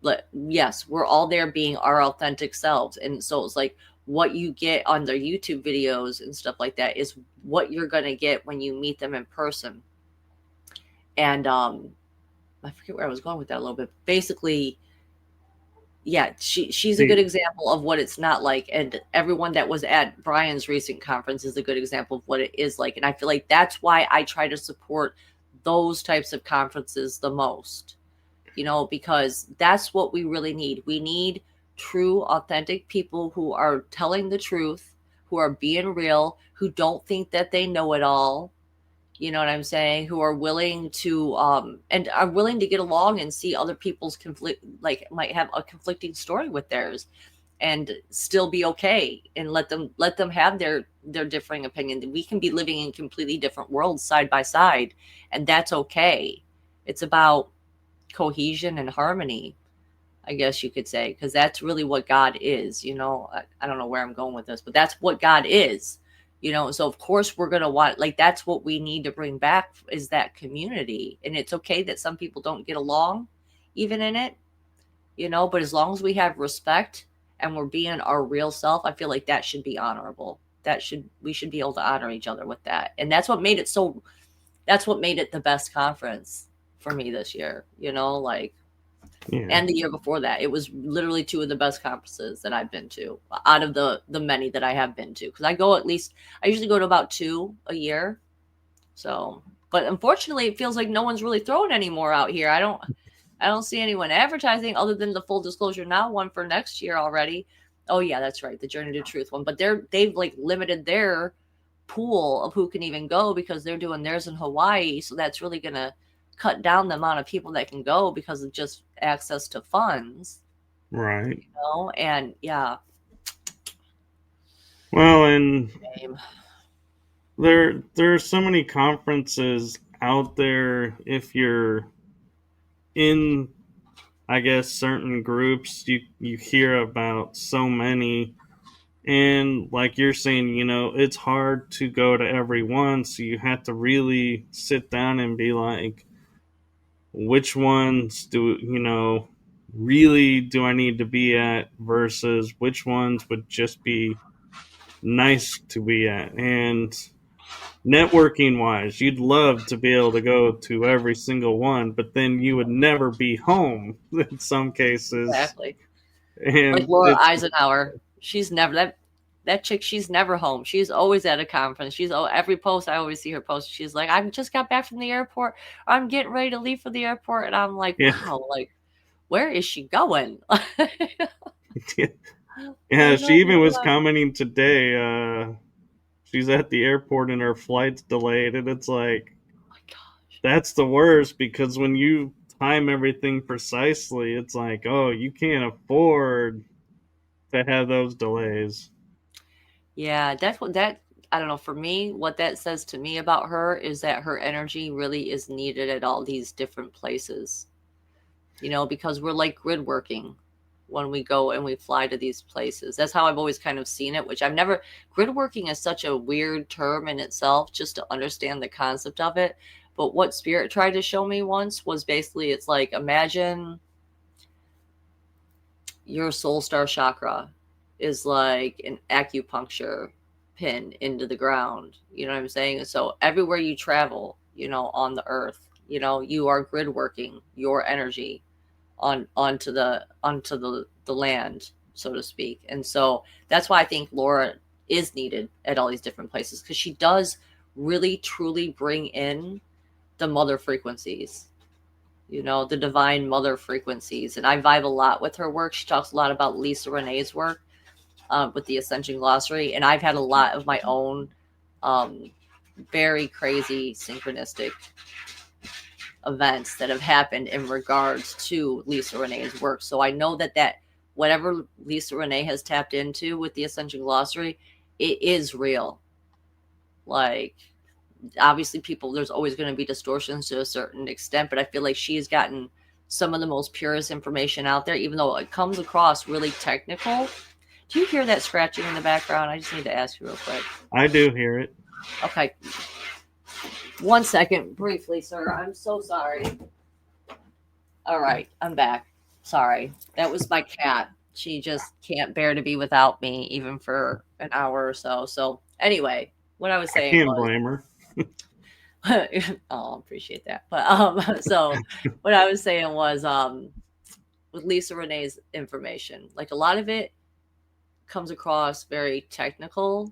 but yes, we're all there being our authentic selves. And so it's like what you get on their YouTube videos and stuff like that is what you're going to get when you meet them in person. And I forget where I was going with that a little bit. Basically, yeah, she's a good See, example of what it's not like. And everyone that was at Brian's recent conference is a good example of what it is like. And I feel like that's why I try to support those types of conferences the most, you know, because that's what we really need. We need true, authentic people who are telling the truth, who are being real, who don't think that they know it all. You know what I'm saying? Who are willing to and are willing to get along and see other people's conflict, like might have a conflicting story with theirs. and still be okay, and let them have their differing opinion. We can be living in completely different worlds side by side, and that's okay. It's about cohesion and harmony, I guess you could say, because that's really what God is. I don't know where I'm going with this, but that's what God is. So of course we're going to want, like, that's what we need to bring back, is that community. And it's okay that some people don't get along even in it, but as long as we have respect and we're being our real self, I feel like that should be honorable. We should be able to honor each other with that. And that's what made it the best conference for me this year, like, Yeah. and the year before that. It was literally two of the best conferences that I've been to out of the many that I have been to. Because I usually go to about 2 a year. So, but unfortunately, it feels like no one's really throwing any more out here. I don't see anyone advertising, other than the Full Disclosure Now one for next year already. Oh yeah, that's right, the Journey to Truth one. But they've like limited their pool of who can even go, because they're doing theirs in Hawaii. So that's really gonna cut down the amount of people that can go because of just access to funds. Right. And yeah. Well, and there are so many conferences out there. If you're in, I guess, certain groups, you hear about so many. And like you're saying, it's hard to go to every one, so you have to really sit down and be like, which ones really do I need to be at, versus which ones would just be nice to be at. And networking wise, you'd love to be able to go to every single one, but then you would never be home in some cases. Exactly. Like And Laura it's Eisenhower, she's never that chick. She's never home. She's always at a conference. Every post I always see her post. She's like, I just got back from the airport. I'm getting ready to leave for the airport, and I'm like, yeah. wow, like, where is she going? Yeah, she even was commenting today. She's at the airport and her flight's delayed, and it's like, oh my gosh, that's the worst, because when you time everything precisely, it's like, oh, you can't afford to have those delays. yeah, that's what that. I don't know. For me, what that says to me about her is that her energy really is needed at all these different places. Because we're like grid working when we go and we fly to these places. That's how I've always kind of seen it, which I've never. Grid working is such a weird term in itself, just to understand the concept of it. But what Spirit tried to show me once was basically, it's like, imagine your soul star chakra is like an acupuncture pin into the ground. You know what I'm saying? So everywhere you travel, on the earth, you are grid working your energy onto the land, so to speak. And so that's why I think Laura is needed at all these different places, because she does really truly bring in the mother frequencies, the divine mother frequencies. And I vibe a lot with her work. She talks a lot about Lisa Renee's work with the Ascension Glossary. And I've had a lot of my own very crazy synchronistic events that have happened in regards to Lisa Renee's work. So I know that whatever Lisa Renee has tapped into with the Ascension Glossary, it is real. Like, obviously there's always going to be distortions to a certain extent, but I feel like she's gotten some of the most purest information out there, even though it comes across really technical. Do you hear that scratching in the background? I just need to ask you real quick. I do hear it. Okay. 1 second, briefly, sir. I'm so sorry. All right, I'm back. Sorry. That was my cat. She just can't bear to be without me, even for an hour or so. So anyway, what I was saying Can't was, blame her. oh, appreciate that. But so what I was saying was, with Lisa Renee's information, like, a lot of it comes across very technical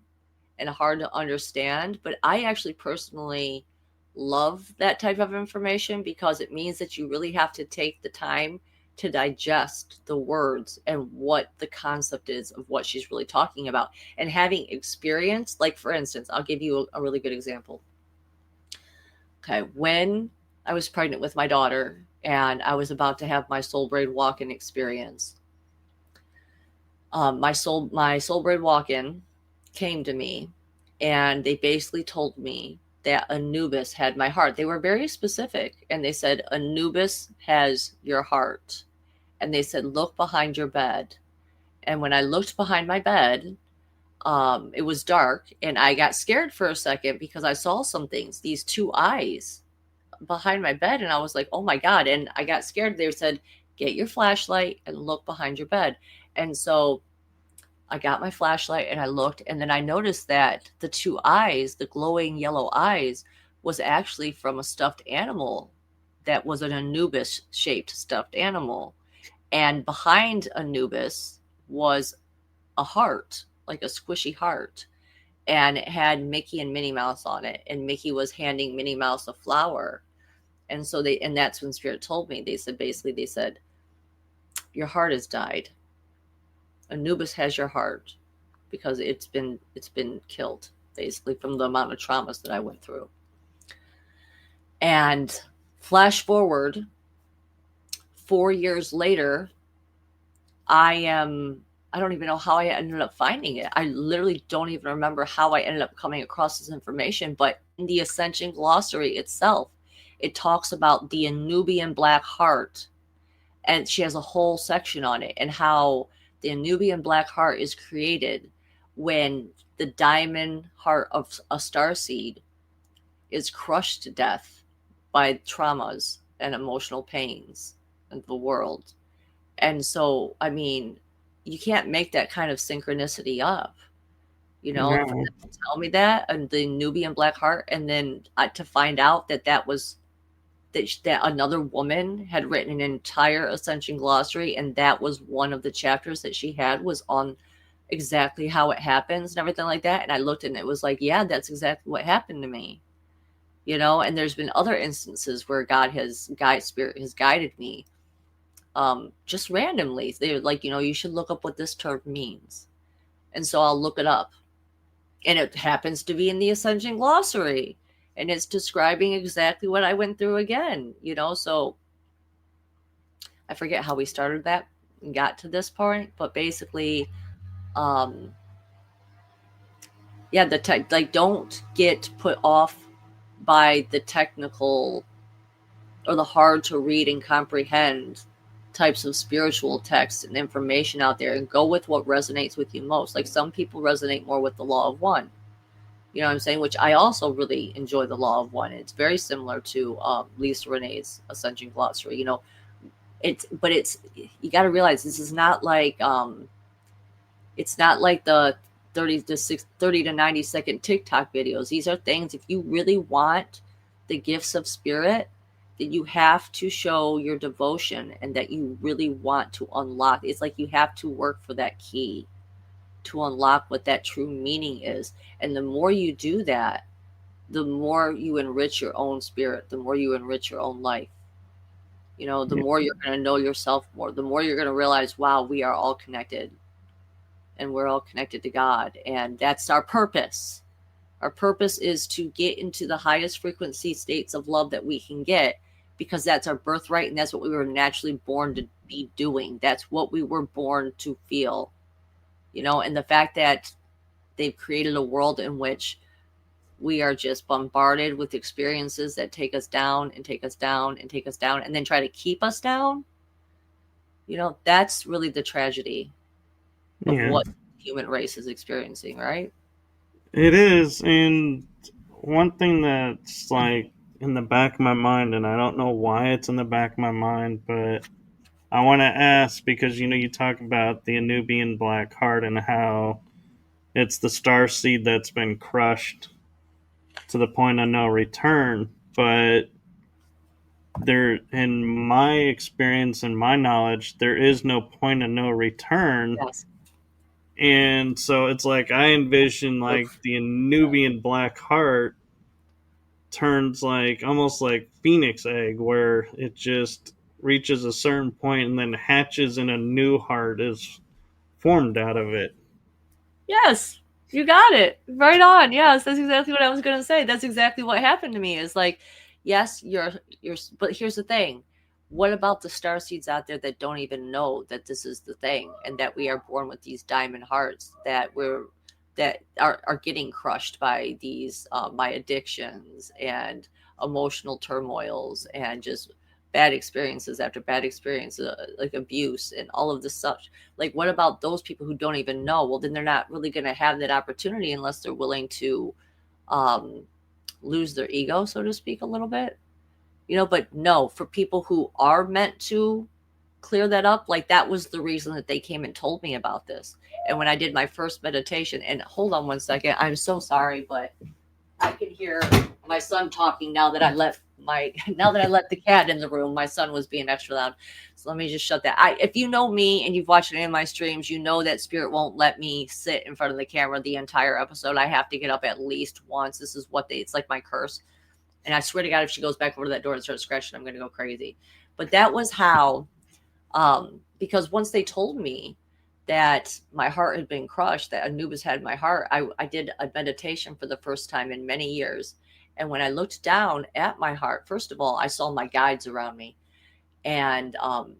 and hard to understand, but I actually personally love that type of information, because it means that you really have to take the time to digest the words and what the concept is of what she's really talking about. And having experience, like, for instance, I'll give you a really good example. Okay, when I was pregnant with my daughter and I was about to have my soul braid walk-in experience, My soul braid walk-in came to me, and they basically told me that Anubis had my heart. They were very specific, and they said Anubis has your heart, and they said look behind your bed. And when I looked behind my bed, it was dark, and I got scared for a second because I saw some things, these two eyes behind my bed, and I was like, oh my God. And I got scared. They said, get your flashlight and look behind your bed. And so I got my flashlight and I looked, and then I noticed that the two eyes, the glowing yellow eyes, was actually from a stuffed animal that was an Anubis shaped stuffed animal. And behind Anubis was a heart, like a squishy heart. And it had Mickey and Minnie Mouse on it. And Mickey was handing Minnie Mouse a flower. And so and that's when Spirit told me, they said, your heart has died. Anubis has your heart because it's been killed, basically, from the amount of traumas that I went through. And flash forward 4 years later, I don't even know how I ended up finding it. I literally don't even remember how I ended up coming across this information, but in the Ascension Glossary itself, it talks about the Anubian black heart, and she has a whole section on it, and how the Anubian black heart is created when the diamond heart of a starseed is crushed to death by traumas and emotional pains of the world. And so, I mean, you can't make that kind of synchronicity up, for No. them to tell me that, and the Nubian black heart, and then to find out that was that another woman had written an entire Ascension glossary, and that was one of the chapters that she had was on exactly how it happens and everything like that. And I looked and it was like, yeah, that's exactly what happened to me. And there's been other instances where Spirit has guided me, just randomly. They're like, you should look up what this term means. And so I'll look it up. And it happens to be in the Ascension glossary. And it's describing exactly what I went through again, So I forget how we started that and got to this point, but basically, um, yeah, don't get put off by the technical or the hard to read and comprehend types of spiritual texts and information out there, and go with what resonates with you most. Like, some people resonate more with the law of one, you know what I'm saying? Which I also really enjoy the law of one. It's very similar to Lisa Renee's Ascension Glossary. It's you got to realize this is not like it's not like the 30 to 90-second TikTok videos. These are things, if you really want the gifts of spirit, that you have to show your devotion and that you really want to unlock. It's like you have to work for that key to unlock what that true meaning is. And the more you do that, the more you enrich your own spirit, the more you enrich your own life. The more you're going to know yourself more, the more you're going to realize, wow, we are all connected, and we're all connected to God. And that's our purpose. Our purpose is to get into the highest frequency states of love that we can get, because that's our birthright, and that's what we were naturally born to be doing. That's what we were born to feel. And the fact that they've created a world in which we are just bombarded with experiences that take us down and take us down and take us down and then try to keep us down, that's really the tragedy of Yeah, what the human race is experiencing, right? it is. And one thing that's like in the back of my mind, and I don't know why it's in the back of my mind, but I want to ask because you talk about the Anubian black heart and how it's the star seed that's been crushed to the point of no return. But there, in my experience and my knowledge, there is no point of no return. Yes. And so it's like I envision like Oof. the Nubian black heart turns like almost like phoenix egg where it just reaches a certain point and then hatches and a new heart is formed out of it. Yes, you got it. Right on. Yes, that's exactly what I was going to say. That's exactly what happened to me. Is like, yes, but here's the thing. What about the star seeds out there that don't even know that this is the thing, and that we are born with these diamond hearts, that are getting crushed by these by addictions and emotional turmoils and just bad experiences after bad experiences, like abuse and all of this stuff. Like, what about those people who don't even know? Well, then they're not really going to have that opportunity unless they're willing to um, lose their ego, so to speak, a little bit. But no, for people who are meant to clear that up, like, that was the reason that they came and told me about this. And when I did my first meditation, and hold on one second, I'm so sorry, but I can hear my son talking now that I let the cat in the room. My son was being extra loud. So let me just shut that. If you know me and you've watched any of my streams, you know that Spirit won't let me sit in front of the camera the entire episode. I have to get up at least once. This is it's like my curse. And I swear to God, if she goes back over to that door and starts scratching, I'm going to go crazy. But that was how, because once they told me that my heart had been crushed, that Anubis had my heart, I did a meditation for the first time in many years. And when I looked down at my heart, first of all, I saw my guides around me, and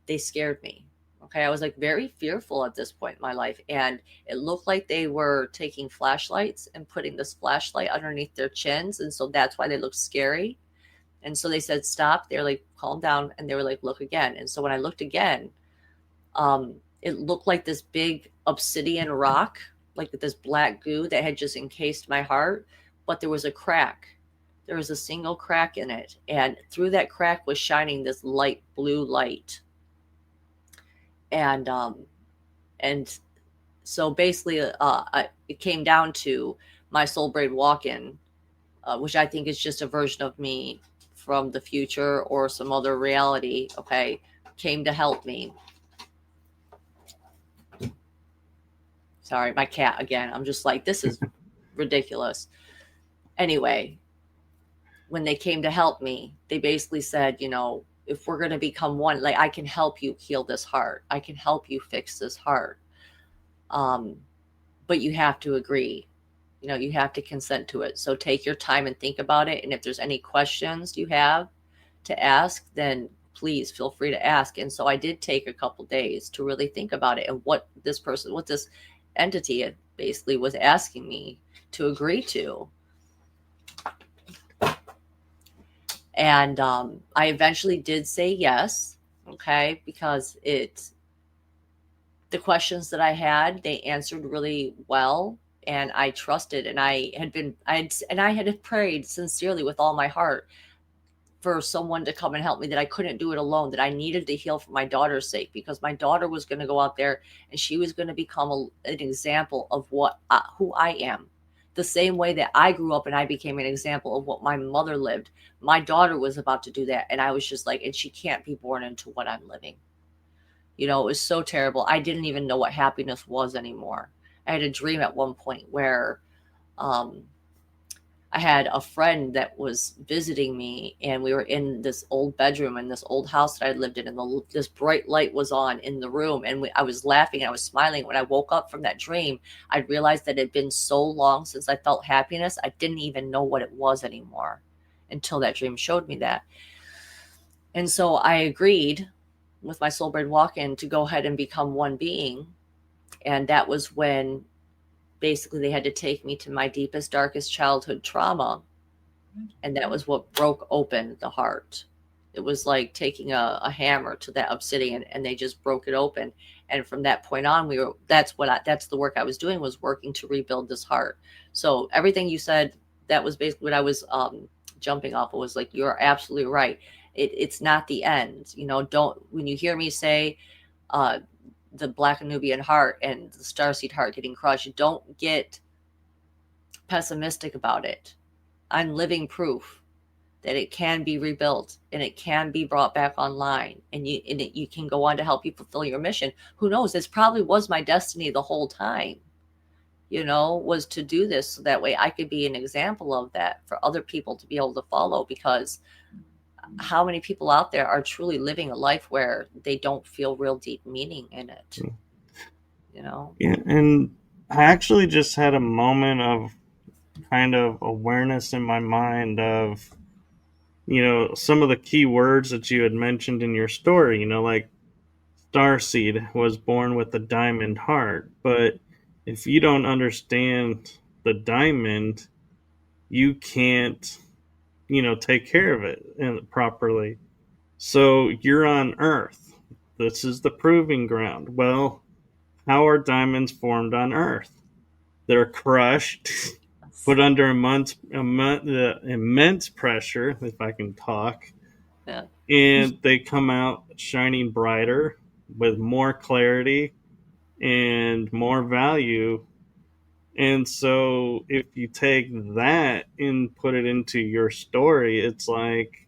they scared me. Okay, I was like very fearful at this point in my life, and it looked like they were taking flashlights and putting this flashlight underneath their chins, and so that's why they looked scary. And so they said stop. They're like, calm down, and they were like, look again. And so when I looked again, it looked like this big obsidian rock, like this black goo that had just encased my heart, but there was a crack. There was a single crack in it, and through that crack was shining this light blue light. And so basically, it came down to my soul braid walk-in, which I think is just a version of me from the future or some other reality. Okay, came to help me. Sorry, my cat again. I'm just like, this is ridiculous. Anyway, when they came to help me, they basically said, if we're going to become one, like, I can help you heal this heart. I can help you fix this heart. But you have to agree. You have to consent to it. So take your time and think about it. And if there's any questions you have to ask, then please feel free to ask. And so I did take a couple days to really think about it and what this entity basically was asking me to agree to. And I eventually did say yes, okay, because the questions that I had, they answered really well, and I trusted, and I had prayed sincerely with all my heart for someone to come and help me, that I couldn't do it alone, that I needed to heal for my daughter's sake, because my daughter was going to go out there and she was going to become an example of who I am. The same way that I grew up and I became an example of what my mother lived, my daughter was about to do that. And I was just like, and she can't be born into what I'm living. It was so terrible. I didn't even know what happiness was anymore. I had a dream at one point where I had a friend that was visiting me, and we were in this old bedroom in this old house that I lived in, and this bright light was on in the room, and I was laughing, I was smiling. When I woke up from that dream, I realized that it had been so long since I felt happiness, I didn't even know what it was anymore until that dream showed me that. And so I agreed with my soul braid walk-in to go ahead and become one being. And that was when basically they had to take me to my deepest, darkest childhood trauma. And that was what broke open the heart. It was like taking a hammer to that obsidian, and they just broke it open. And from that point on, that's the work I was doing, was working to rebuild this heart. So everything you said, that was basically what I was jumping off of, was like, you're absolutely right. It's not the end. When you hear me say the Black Nubian heart and the starseed heart getting crushed, don't get pessimistic about it. I'm living proof that it can be rebuilt and it can be brought back online, and you can go on to help you fulfill your mission. Who knows? This probably was my destiny the whole time, was to do this, so that way I could be an example of that for other people to be able to follow. Because how many people out there are truly living a life where they don't feel real deep meaning in it? Yeah, and I actually just had a moment of kind of awareness in my mind of some of the key words that you had mentioned in your story, like Starseed was born with a diamond heart. But if you don't understand the diamond, you can't, take care of it properly. So you're on Earth. This is the proving ground. Well, how are diamonds formed on Earth? They're crushed, put under immense pressure, if I can talk, Yeah. and they come out shining brighter with more clarity and more value. And so, if you take that and put it into your story, it's like,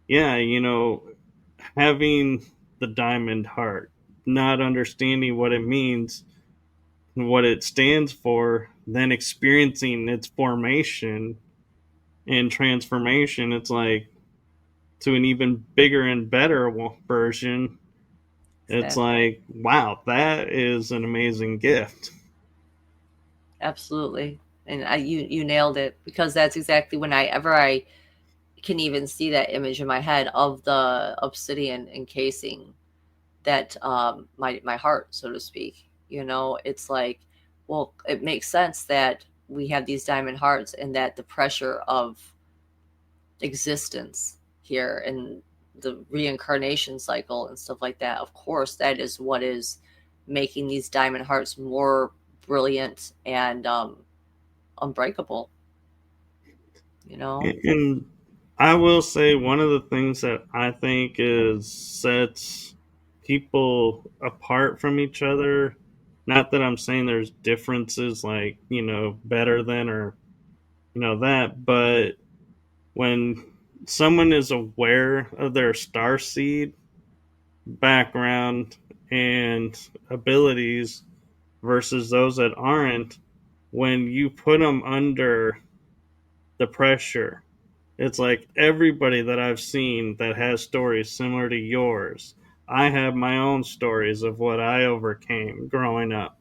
yeah, having the diamond heart, not understanding what it means, what it stands for, then experiencing its formation and transformation, it's like to an even bigger and better version. It's Exactly. like, wow, that is an amazing gift. Absolutely. And you nailed it, because that's exactly whenever I can even see that image in my head of the obsidian encasing that my heart, so to speak. It's like, well, it makes sense that we have these diamond hearts, and that the pressure of existence here and the reincarnation cycle and stuff like that, of course, that is what is making these diamond hearts more brilliant and unbreakable, you know? And I will say one of the things that I think is sets people apart from each other. Not that I'm saying there's differences like, better than or, that, but when someone is aware of their star seed background and abilities versus those that aren't, when you put them under the pressure, it's like everybody that I've seen that has stories similar to yours. I have my own stories of what I overcame growing up,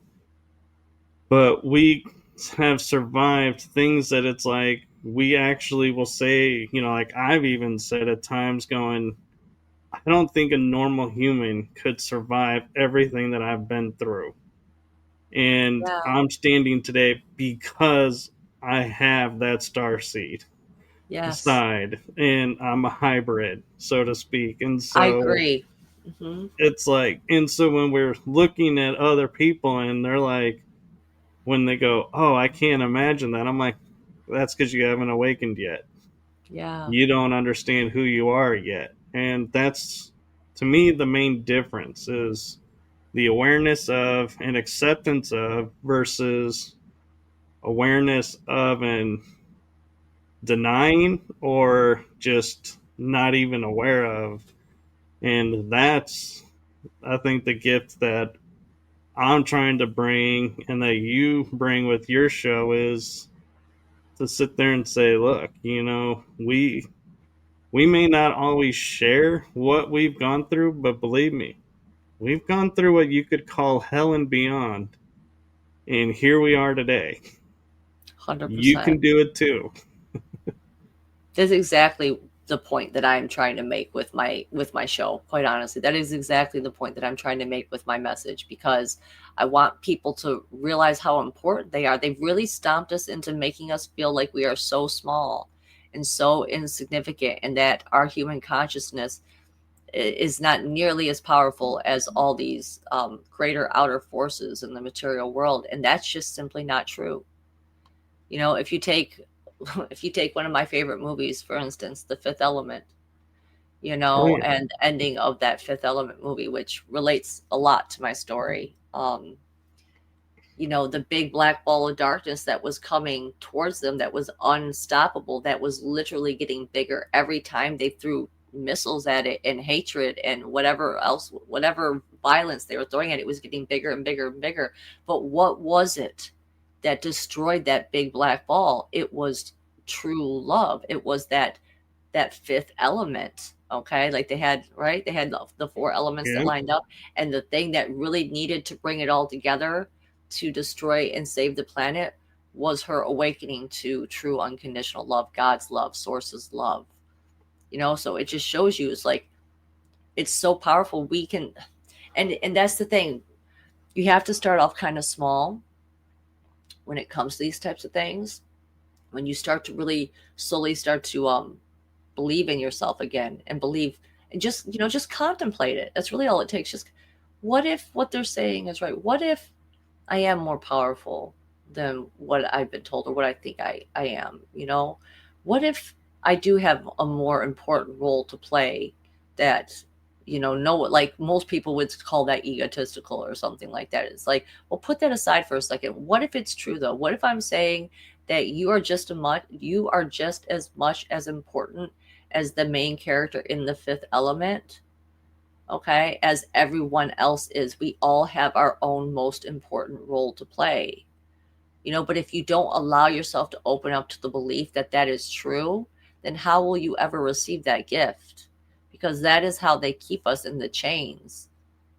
but we have survived things that it's like we actually will say, like I've even said at times, going, I don't think a normal human could survive everything that I've been through. And Yeah. I'm standing today because I have that star seed Yes. side and I'm a hybrid, so to speak. And I so agree. Hmm. it's like, and so when we're looking at other people and they're like, when they go, oh, I can't imagine that, I'm like, that's because you haven't awakened yet. Yeah. You don't understand who you are yet. And that's, to me, the main difference is the awareness of and acceptance of versus awareness of and denying or just not even aware of. And that's, I think, the gift that I'm trying to bring and that you bring with your show is to sit there and say, look, we may not always share what we've gone through, but believe me, we've gone through what you could call hell and beyond. And here we are today. You 100%. can do it too. That's exactly the point that I'm trying to make with my show. Quite honestly, that is exactly the point that I'm trying to make with my message, because I want people to realize how important they are. They've really stomped us into making us feel like we are so small and so insignificant, and that our human consciousness is not nearly as powerful as all these greater outer forces in the material world, and that's just simply not true. If you take if you take one of my favorite movies, for instance, The Fifth Element, Oh, yeah. and the ending of that Fifth Element movie, which relates a lot to my story. The big black ball of darkness that was coming towards them, that was unstoppable, that was literally getting bigger every time they threw missiles at it, and hatred and whatever else, whatever violence they were throwing at it, was getting bigger and bigger and bigger. But what was it that destroyed that big black ball? It was true love. It was that fifth element. Okay, like they had the four elements that Yeah. lined up, and the thing that really needed to bring it all together to destroy and save the planet was her awakening to true unconditional love, God's love, source's love. So it just shows you, it's like, it's so powerful. We can, and that's the thing. You have to start off kind of small when it comes to these types of things. When you start to really slowly start to believe in yourself again, and believe, and just contemplate it. That's really all it takes. Just, what if what they're saying is right? What if I am more powerful than what I've been told, or what I think I am? What if I do have a more important role to play, that, know what, like most people would call that egotistical or something like that. It's like, well, put that aside for a second. What if it's true though? What if I'm saying that you are just as much as important as the main character in The Fifth Element, okay, as everyone else is. We all have our own most important role to play. But if you don't allow yourself to open up to the belief that that is true, then how will you ever receive that gift? Because that is how they keep us in the chains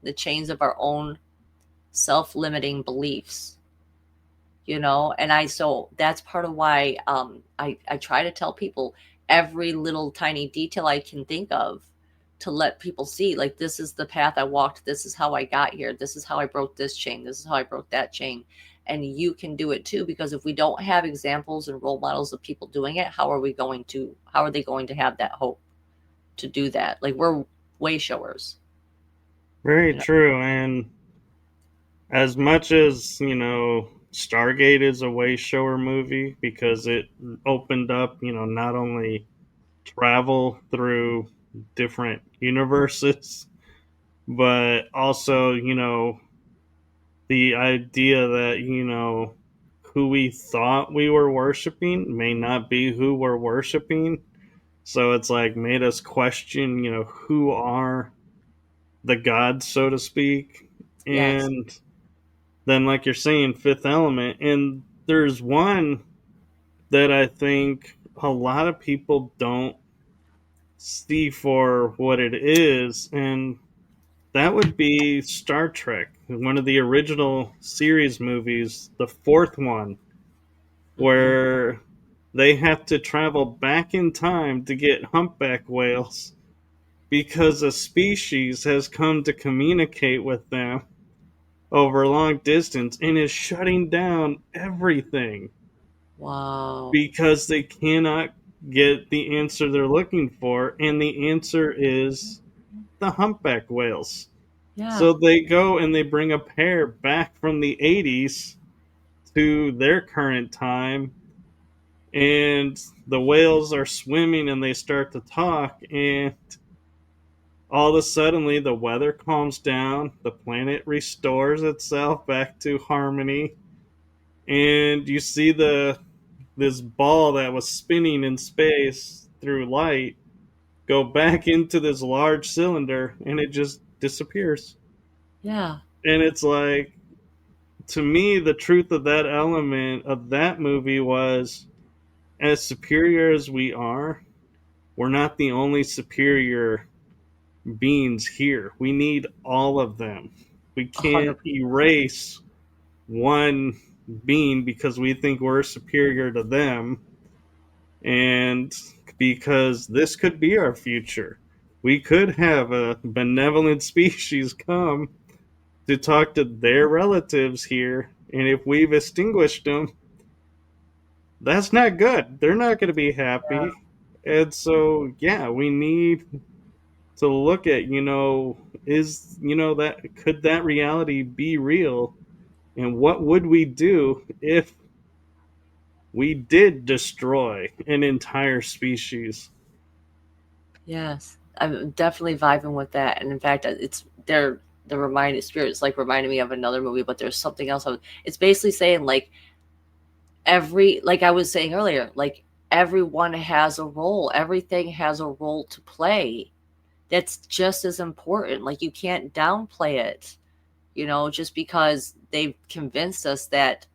of our own self-limiting beliefs. And so that's part of why I try to tell people every little tiny detail I can think of, to let people see, like, this is the path I walked, this is how I got here, this is how I broke this chain, this is how I broke that chain. And you can do it too, because if we don't have examples and role models of people doing it, how are they going to have that hope to do that? Like, we're way showers. Very you know true. And as much as, Stargate is a way shower movie because it opened up, not only travel through different universes, but also, the idea that, who we thought we were worshiping may not be who we're worshiping. So it's like made us question, who are the gods, so to speak. yes. And then, like you're saying, Fifth Element. And there's one that I think a lot of people don't see for what it is. And that would be Star Trek, one of the original series movies, the fourth one, Hmm. where they have to travel back in time to get humpback whales because a species has come to communicate with them over a long distance and is shutting down everything Wow. because they cannot get the answer they're looking for. And the answer is the humpback whales. Yeah. So they go and they bring a pair back from the 80s to their current time, and the whales are swimming and they start to talk, and all of a suddenly the weather calms down, the planet restores itself back to harmony, and you see the this ball that was spinning in space through light go back into this large cylinder and it just disappears. Yeah. And it's like, to me, the truth of that element of that movie was, as superior as we are, we're not the only superior beings here. We need all of them. We A can't hundred. erase one being because we think we're superior to them, and because this could be our future. We could have a benevolent species come to talk to their relatives here, and if we've extinguished them, that's not good. They're not going to be happy. And so, yeah, we need to look at, is, that could that reality be real? And what would we do if we did destroy an entire species? Yes, I'm definitely vibing with that. And in fact, it's the reminded spirits like reminded me of another movie, but there's something else. It's basically saying, like, like I was saying earlier, like, everyone has a role. Everything has a role to play. That's just as important. Like, you can't downplay it, just because they've convinced us that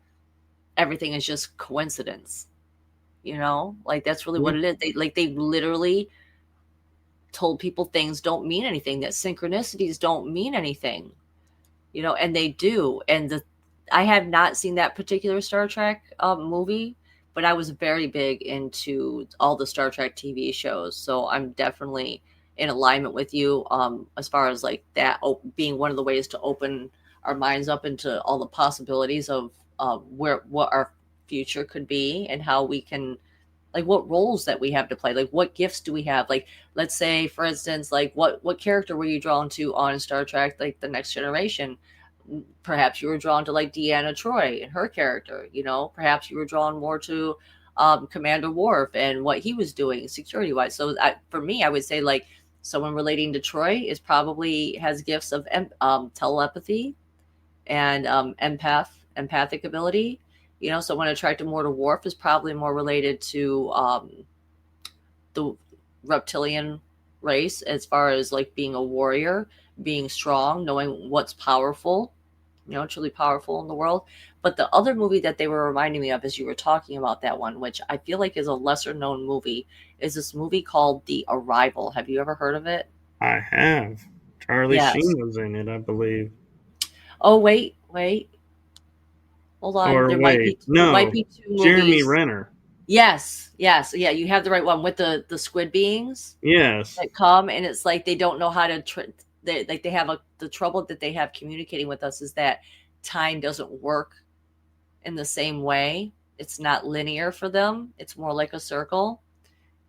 everything is just coincidence. Like, that's really Yeah. what it is. They literally told people things don't mean anything, that synchronicities don't mean anything, and they do. And I have not seen that particular Star Trek movie, but I was very big into all the Star Trek TV shows, so I'm definitely in alignment with you as far as like that being one of the ways to open our minds up into all the possibilities of where what our future could be and how we can like what roles that we have to play, like what gifts do we have, like let's say for instance like what character were you drawn to on Star Trek like the Next Generation. Perhaps you were drawn to like Deanna Troy and her character, you know, perhaps you were drawn more to Commander Worf and what he was doing security wise. So for me I would say like someone relating to Troy is probably has gifts of telepathy and empathic ability. You know, someone attracted more to Worf is probably more related to the reptilian race as far as like being a warrior, being strong, knowing what's powerful, you know, truly powerful in the world. But the other movie that they were reminding me of as you were talking about that one, which I feel like is a lesser known movie, is this movie called The Arrival. Have you ever heard of it? I have. Charlie Yes. Sheen was in it, I believe. Oh wait. Hold on. Or wait, There might no, be two Jeremy movies. Renner. Yes, yeah. You have the right one with the squid beings Yes, that come, and it's like they don't know how to. They have the trouble that they have communicating with us is that time doesn't work in the same way. It's not linear for them. It's more like a circle.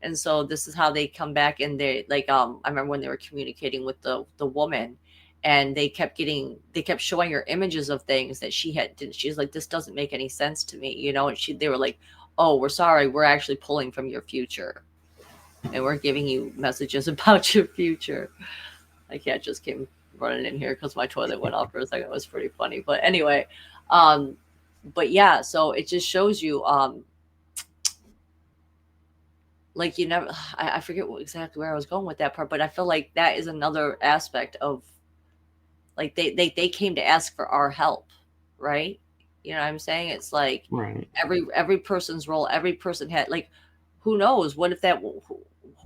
And so this is how they come back and they like I remember when they were communicating with the woman and they kept showing her images of things that she had did she's like this doesn't make any sense to me, you know, and they were like, "Oh, we're sorry. We're actually pulling from your future and we're giving you messages about your future." My cat just came running in here cuz my toilet went off for a second. It was pretty funny. But anyway, um but yeah, so it just shows you like you never I forget exactly where I was going with that part, but I feel like that is another aspect of like they came to ask for our help, right? You know what I'm saying? It's like right. every person's role, every person had like who knows what if that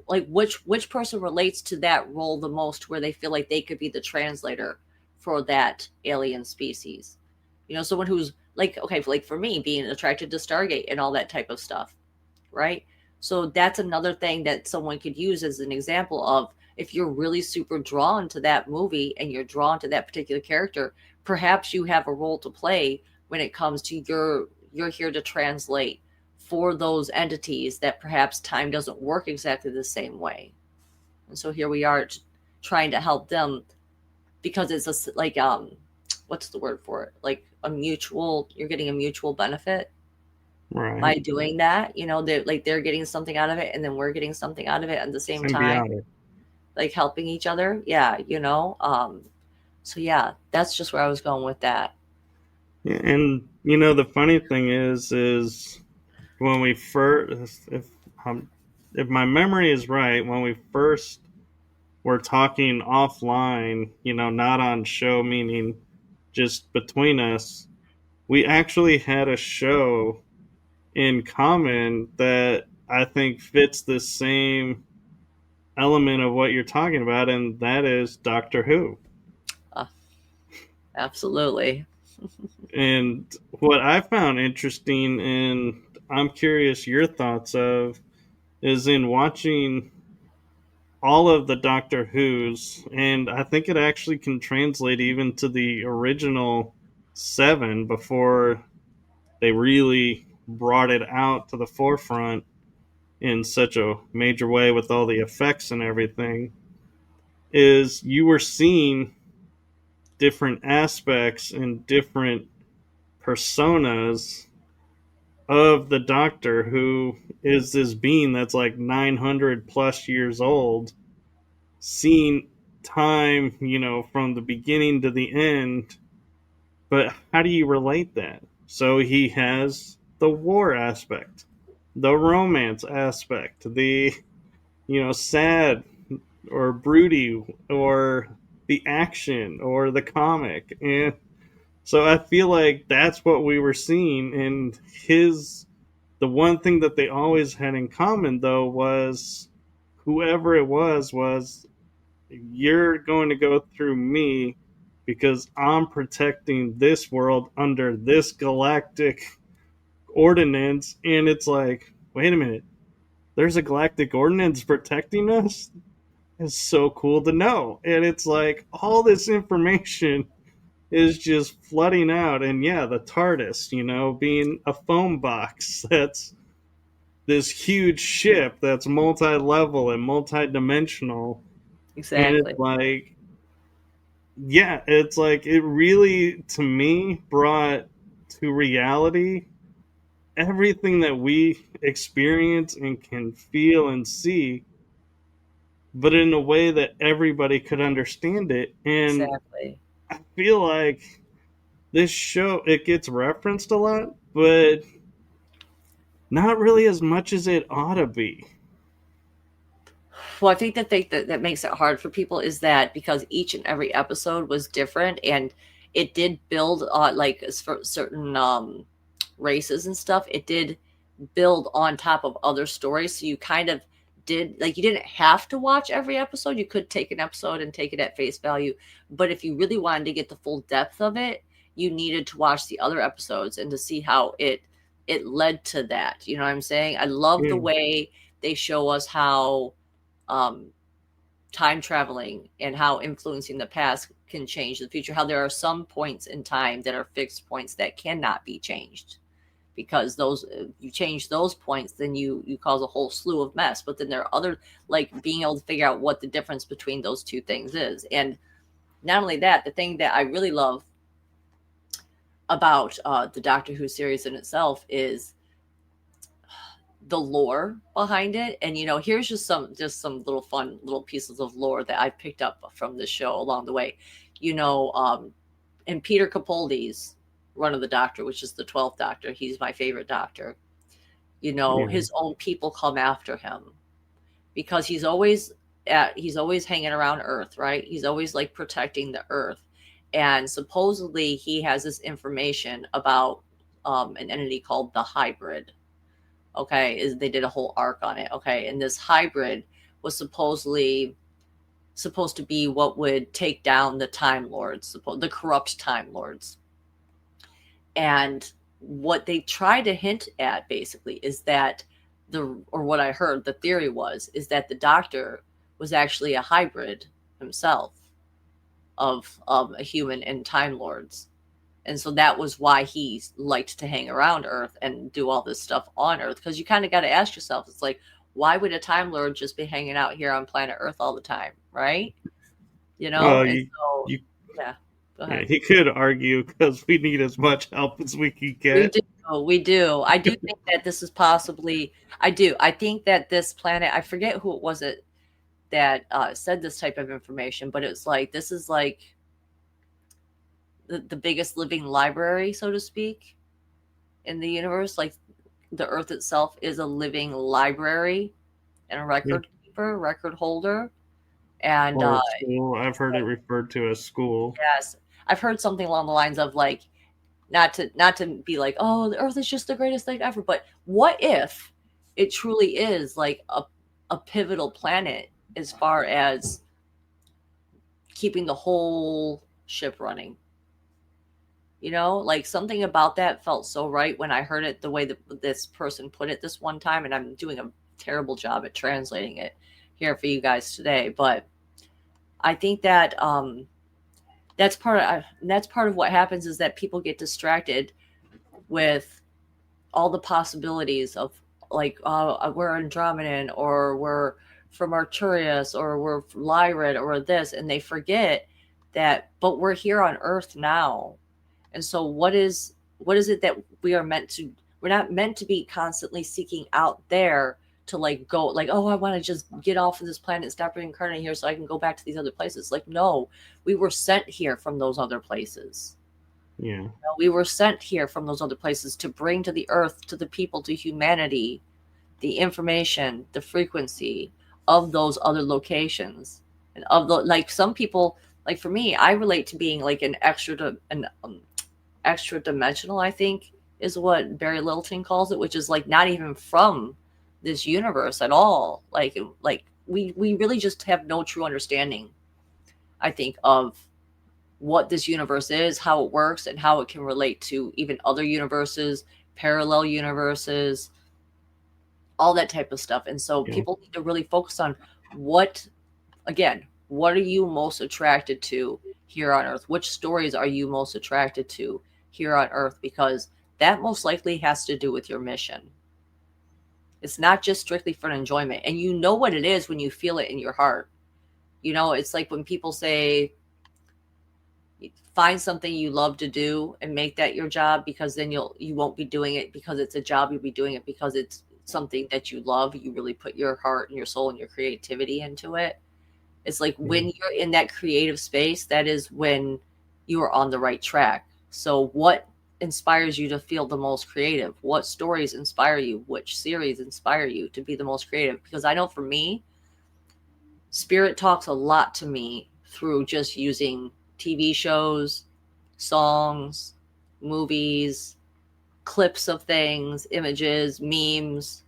like which person relates to that role the most where they feel like they could be the translator for that alien species. You know, someone who's like okay, like for me being attracted to Stargate and all that type of stuff, right? So that's another thing that someone could use as an example of if you're really super drawn to that movie and you're drawn to that particular character, perhaps you have a role to play when it comes to you're here to translate for those entities that perhaps time doesn't work exactly the same way. And so here we are trying to help them because it's a like what's the word for it? Like a mutual you're getting a mutual benefit by Right. doing that, you know, they're getting something out of it and then we're getting something out of it at the same time, Symbiotic. like helping each other. Yeah, you know. So yeah, that's just where I was going with that. Yeah, and the funny thing is when we first, if my memory is right, when we first were talking offline, not on show, meaning just between us, we actually had a show in common that I think fits the same element of what you're talking about, and that is Doctor Who. Uh, Absolutely. And what I found interesting, and I'm curious your thoughts of, is in watching all of the Doctor Who's, and I think it actually can translate even to the original seven before they really brought it out to the forefront in such a major way with all the effects and everything, is you were seeing different aspects and different personas of the Doctor, who is this being that's like 900 plus years old, seeing time, from the beginning to the end. But how do you relate that? So he has the war aspect, the romance aspect, the, sad or broody, or the action or the comic. And so I feel like that's what we were seeing. And the one thing that they always had in common, though, was whoever it was, you're going to go through me because I'm protecting this world under this galactic ordinance, and it's like, wait a minute, there's a galactic ordinance protecting us. It's so cool to know, and it's like all this information is just flooding out. And yeah, the TARDIS, being a phone box that's this huge ship that's multi-level and multi-dimensional, and it's Exactly. like, yeah, it's like it really, to me, brought to reality everything that we experience and can feel and see, but in a way that everybody could understand it. And Exactly. I feel like this show, it gets referenced a lot, but not really as much as it ought to be. Well, I think the thing that makes it hard for people is that because each and every episode was different, and it did build on, like, for certain races and stuff, it did build on top of other stories. So you kind of did, like, you didn't have to watch every episode. You could take an episode and take it at face value. But if you really wanted to get the full depth of it, you needed to watch the other episodes and to see how it led to that. You know what I'm saying? I love the Yeah. way they show us how um, time traveling and how influencing the past can change the future. How there are some points in time that are fixed points that cannot be changed, because those, you change those points, then you cause a whole slew of mess. But then there are other, like being able to figure out what the difference between those two things is. And not only that, the thing that I really love about the Doctor Who series in itself is the lore behind it. And here's just some little fun little pieces of lore that I picked up from the show along the way. In Peter Capaldi's run of the Doctor, which is the 12th Doctor, he's my favorite Doctor. Yeah. His own people come after him because he's always hanging around Earth, right? He's always like protecting the Earth. And supposedly he has this information about an entity called the Hybrid. Okay, they did a whole arc on it. Okay, and this hybrid was supposed to be what would take down the Time Lords, the corrupt Time Lords. And what they try to hint at basically is that or what I heard, the theory is that the Doctor was actually a hybrid himself of a human and Time Lords. And so that was why he liked to hang around Earth and do all this stuff on Earth. Because you kind of got to ask yourself, it's like, why would a Time Lord just be hanging out here on planet Earth all the time, right? Well, And so, you, yeah, go yeah, ahead. he could argue because we need as much help as we can We get. do. We do. I do think that this is possibly, I do. I think that this planet, I forget who it was that said this type of information, but it's like, this is like the biggest living library, so to speak, in the universe. Like, the Earth itself is a living library and a Yeah. record keeper, record holder. And Or a school. I've heard it referred to as school. yes, I've heard something along the lines of, like, not to be like, oh, the Earth is just the greatest thing ever, but what if it truly is like a pivotal planet as far as keeping the whole ship running? Like, something about that felt so right when I heard it, the way that this person put it this one time. And I'm doing a terrible job at translating it here for you guys today. But I think that that's part of what happens, is that people get distracted with all the possibilities of, like, we're Andromedan, or we're from Arcturus, or we're Lyrid, or this, and they forget that, but we're here on Earth now. And so what is it that we're not meant to be constantly seeking out there to, like, go, like, oh, I want to just get off of this planet and stop reincarnating here so I can go back to these other places. Like, no, we were sent here from those other places. Yeah. We were sent here from those other places to bring to the Earth, to the people, to humanity, the information, the frequency of those other locations. And of the, like, some people, like, for me, I relate to being like an extra dimensional, I think is what Barry Littleton calls it, which is like not even from this universe at all. Like we really just have no true understanding, I think, of what this universe is, how it works, and how it can relate to even other universes, parallel universes, all that type of stuff. And so Yeah. people need to really focus on what, again, what are you most attracted to here on Earth? Which stories are you most attracted to here on Earth? Because that most likely has to do with your mission. It's not just strictly for enjoyment. And you know what it is when you feel it in your heart. You know, it's like when people say, find something you love to do and make that your job, because then you won't be doing it because it's a job. You'll be doing it because it's something that you love. You really put your heart and your soul and your creativity into it. It's like Yeah. when you're in that creative space, that is when you are on the right track. So what inspires you to feel the most creative? What stories inspire you? Which series inspire you to be the most creative? Because I know for me, Spirit talks a lot to me through just using TV shows, songs, movies, clips of things, images, memes,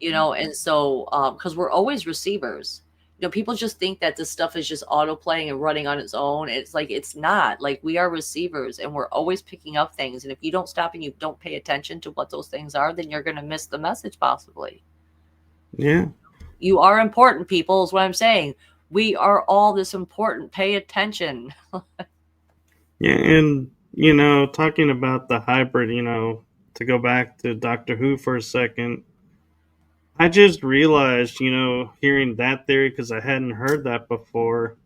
you know. And so because we're always receivers, you know, people just think that this stuff is just auto playing and running on its own. It's like, it's not. Like, we are receivers and we're always picking up things, and if you don't stop and you don't pay attention to what those things are, then you're going to miss the message possibly. Yeah. You are important, people, is what I'm saying. We are all this important. Pay attention. Yeah. And, you know, talking about the hybrid, you know, to go back to Doctor Who for a second, I just realized, you know, hearing that theory, because I hadn't heard that before.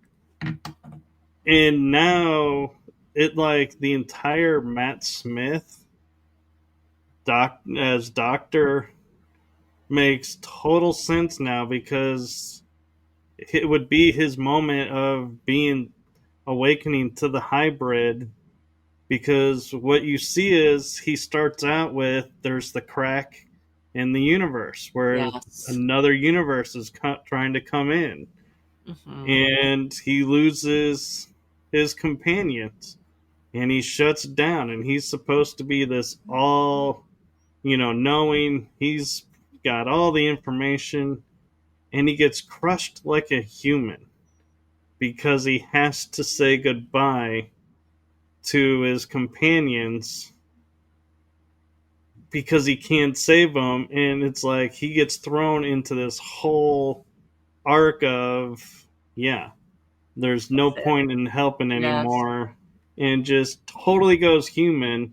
And now it, like, the entire Matt Smith as Doctor makes total sense now, because it would be his moment of being awakening to the hybrid, because what you see is he starts out with, there's the crack in the universe where Yes. another universe is trying to come in, Hmm. and he loses his companions and he shuts down, and he's supposed to be this all, you know, knowing, he's got all the information, and he gets crushed like a human because he has to say goodbye to his companions because he can't save them. And it's like he gets thrown into this whole arc of, yeah, there's no That's it. point in helping Yes. anymore, and just totally goes human.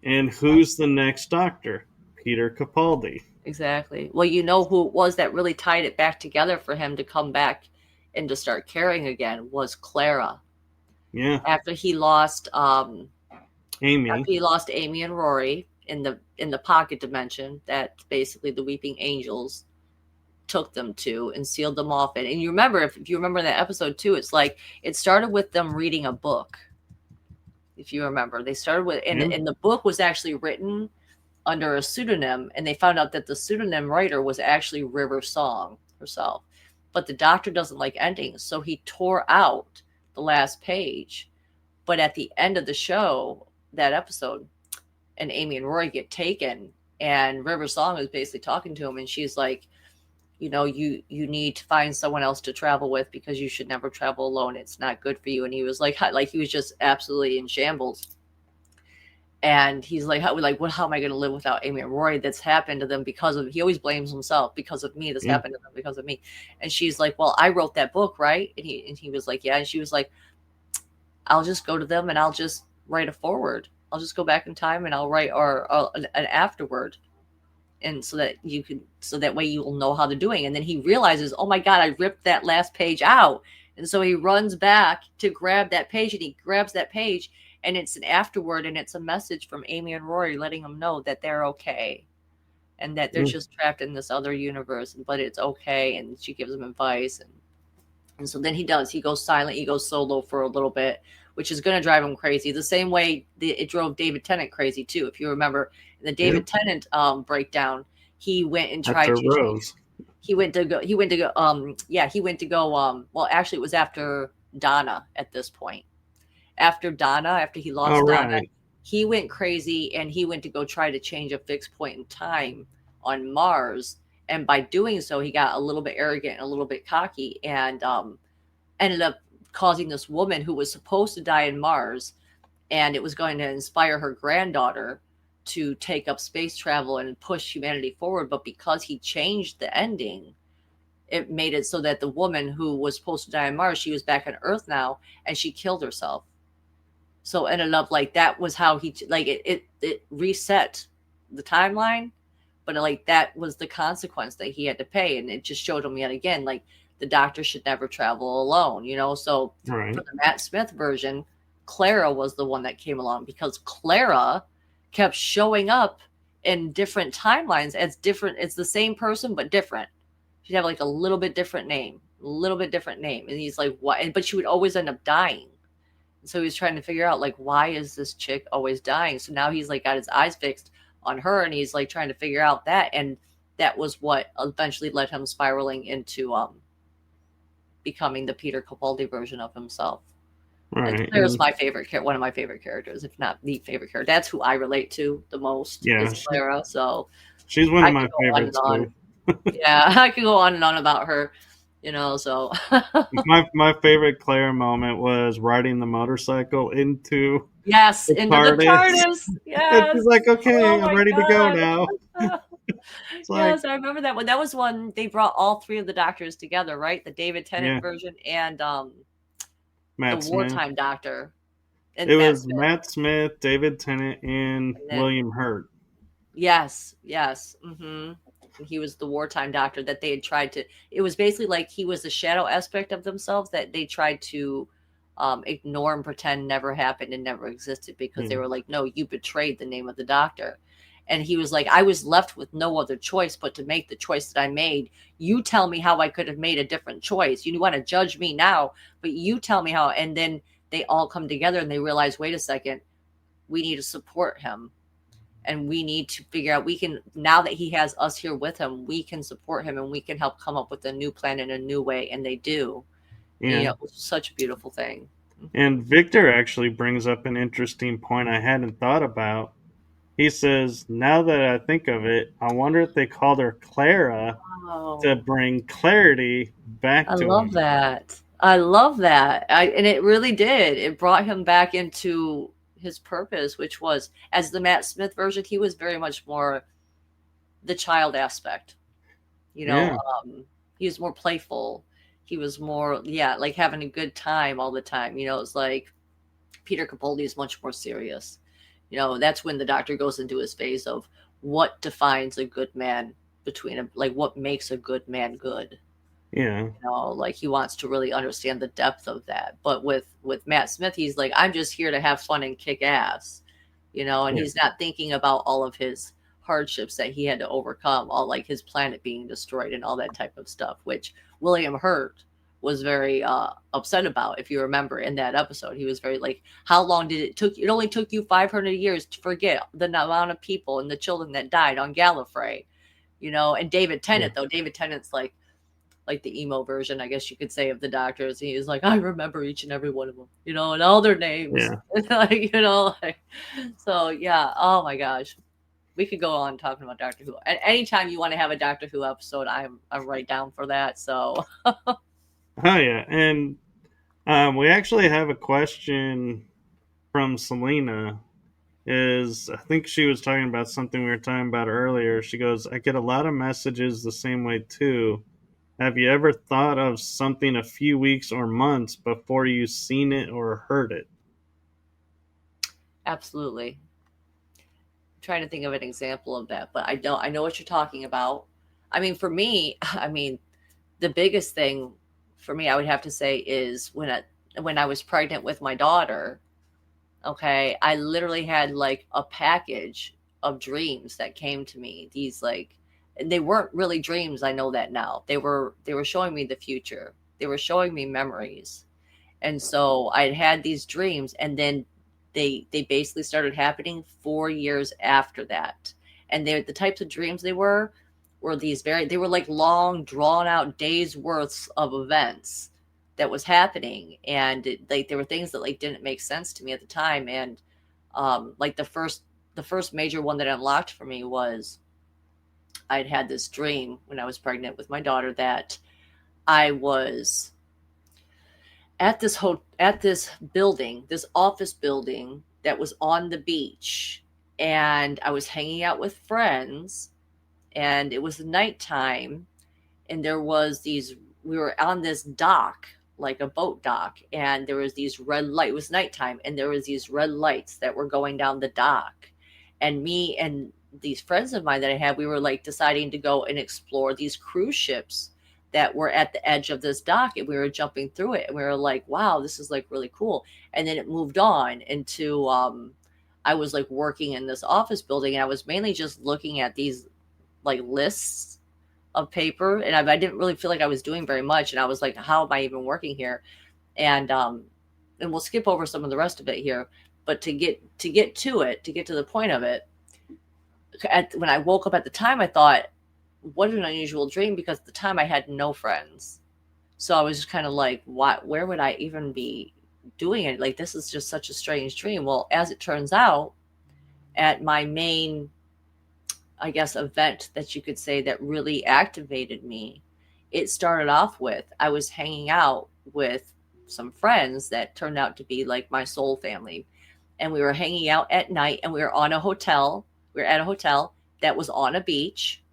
And who's the next Doctor? Peter Capaldi. Exactly. Well, you know who it was that really tied it back together for him to come back and to start caring again was Clara. Yeah, After he lost Amy. Amy and Rory in the pocket dimension that basically the Weeping Angels took them to and sealed them off in. And you remember, if you remember that episode too, it's like it started with them reading a book. If you remember, they started with, Yeah, and the book was actually written under a pseudonym, and they found out that the pseudonym writer was actually River Song herself. But the Doctor doesn't like endings, so he tore out the last page. But at the end of the show, that episode, and Amy and Roy get taken, and River Song is basically talking to him, and she's like, you know, you need to find someone else to travel with because you should never travel alone. It's not good for you. And he was like he was just absolutely in shambles. And he's like, how am I going to live without Amy and Rory? That's happened to them because of, he always blames himself, because of me. This yeah, happened to them because of me. And she's like, well, I wrote that book, right? And he was like, yeah. And she was like, I'll just go to them and I'll just write a forward. I'll just go back in time and I'll write an afterword, and so that way you will know how they're doing. And then he realizes, oh my god, I ripped that last page out. And so he runs back to grab that page, and he grabs that page, and it's an afterword, and it's a message from Amy and Rory letting them know that they're okay, and that they're yeah, just trapped in this other universe, but it's okay. And she gives them advice. And so then he goes silent, he goes solo for a little bit, which is going to drive him crazy. The same way it drove David Tennant crazy too. If you remember in the yeah. David Tennant breakdown, he went and tried After to change. Rose. He went to go. Well, actually, it was after Donna at this point. After he All lost Donna, right. he went crazy and he went to go try to change a fixed point in time on Mars. And by doing so, he got a little bit arrogant and a little bit cocky, and ended up causing this woman who was supposed to die in Mars, and it was going to inspire her granddaughter to take up space travel and push humanity forward. But because he changed the ending, it made it so that the woman who was supposed to die on Mars, she was back on Earth now, and she killed herself. So it ended up like that was how he like it reset the timeline, but like that was the consequence that he had to pay, and it just showed him yet again like the doctor should never travel alone, you know. So for Right. the Matt Smith version, Clara was the one that came along because Clara kept showing up in different timelines as different. It's the same person but different. She'd have like a little bit different name, and he's like, "What?" But she would always end up dying. So he was trying to figure out like why is this chick always dying? So now he's like got his eyes fixed on her, and he's like trying to figure out that, and that was what eventually led him spiraling into becoming the Peter Capaldi version of himself. And Right. Claire's my favorite one of my favorite characters, if not the favorite character. That's who I relate to the most Yeah, is Clara. So she's one I of my could go on and favorites on. too. Yeah, I could go on and on about her, you know. So My favorite Claire moment was riding the motorcycle into yes, the into the TARDIS. TARDIS. And Yes. she's like, Oh okay, I'm my ready to go god. now. It's like, Yes, I remember that one. That was when they brought all three of the doctors together, right? The David Tennant yeah, version and the Matt Smith. wartime doctor It and Matt was Smith. Matt Smith, David Tennant, and And then William Hurt. yes, yes. He was the wartime doctor that they had tried to. It was basically like he was the shadow aspect of themselves that they tried to ignore and pretend never happened and never existed because they Yeah. were like, no, you betrayed the name of the doctor. And he was like, I was left with no other choice but to make the choice that I made. You tell me how I could have made a different choice. You want to judge me now, but you tell me how. And then they all come together and they realize, wait a second, we need to support him, and we need to figure out, we can, now that he has us here with him, we can support him and we can help come up with a new plan in a new way, and they do. And, you Yeah. know, it was such a beautiful thing. And Victor actually brings up an interesting point I hadn't thought about. He says, now that I think of it, I wonder if they called her Clara to Oh, bring clarity I back to love him. that. I love that. And it really did. It brought him back into his purpose, which was, as the Matt Smith version, he was very much more the child aspect. You know, Yeah. he was more playful. He was more, yeah, like having a good time all the time. You know, it's like Peter Capaldi is much more serious. You know, that's when the doctor goes into his phase of what defines a good man between a, like what makes a good man good. Yeah. You know, like he wants to really understand the depth of that. But with Matt Smith, he's like, I'm just here to have fun and kick ass, you know, and Yeah. he's not thinking about all of his hardships that he had to overcome, all like his planet being destroyed and all that type of stuff, which William Hurt was very upset about. If you remember in that episode, he was very like, how long did it took? It only took you 500 years to forget the amount of people and the children that died on Gallifrey, you know. And David Yeah. Tennant, though, David Tennant's like the emo version, I guess you could say, of the doctors. He was like, I remember each and every one of them, you know, and all their names. Yeah. Like, you know, like, so yeah. Oh my gosh. We could go on talking about Doctor Who. And anytime you want to have a Doctor Who episode, I'm right down for that. So Oh, yeah. And we actually have a question from Selena. Is I think she was talking about something we were talking about earlier. She goes, I get a lot of messages the same way too. Have you ever thought of something a few weeks or months before you've seen it or heard it? absolutely. I'm trying to think of an example of that, but I know what you're talking about. I mean, for me, I mean, the biggest thing for me, I would have to say, is when I was pregnant with my daughter. Okay, I literally had like a package of dreams that came to me. These like, they weren't really dreams, I know that now. They were showing me the future. They were showing me memories. And so I'd had these dreams, and then they basically started happening 4 years after that. And they, the types of dreams were these very, they were like long drawn out days worths of events that was happening, and like there were things that like didn't make sense to me at the time. And like the first major one that unlocked for me was I'd had this dream when I was pregnant with my daughter that I was at this building, this office building that was on the beach, and I was hanging out with friends, and it was nighttime, and there was these we were on this dock, like a boat dock, and there was these red light. It was nighttime, and there was these red lights that were going down the dock, and me and these friends of mine that I had, we were like deciding to go and explore these cruise ships that were at the edge of this dock, and we were jumping through it, and we were like, wow, this is like really cool. And then it moved on into I was like working in this office building, and I was mainly just looking at these like lists of paper, and I didn't really feel like I was doing very much, and I was like, how am I even working here? And we'll skip over some of the rest of it here, but to get to the point of it, when I woke up at the time, I thought, what an unusual dream, because at the time I had no friends. So I was just kind of like, what, where would I even be doing it? Like, this is just such a strange dream. Well, as it turns out, at my main, I guess, event that you could say that really activated me, it started off with I was hanging out with some friends that turned out to be like my soul family. And we were hanging out at night, and we were on a hotel. We were at a hotel that was on a beach.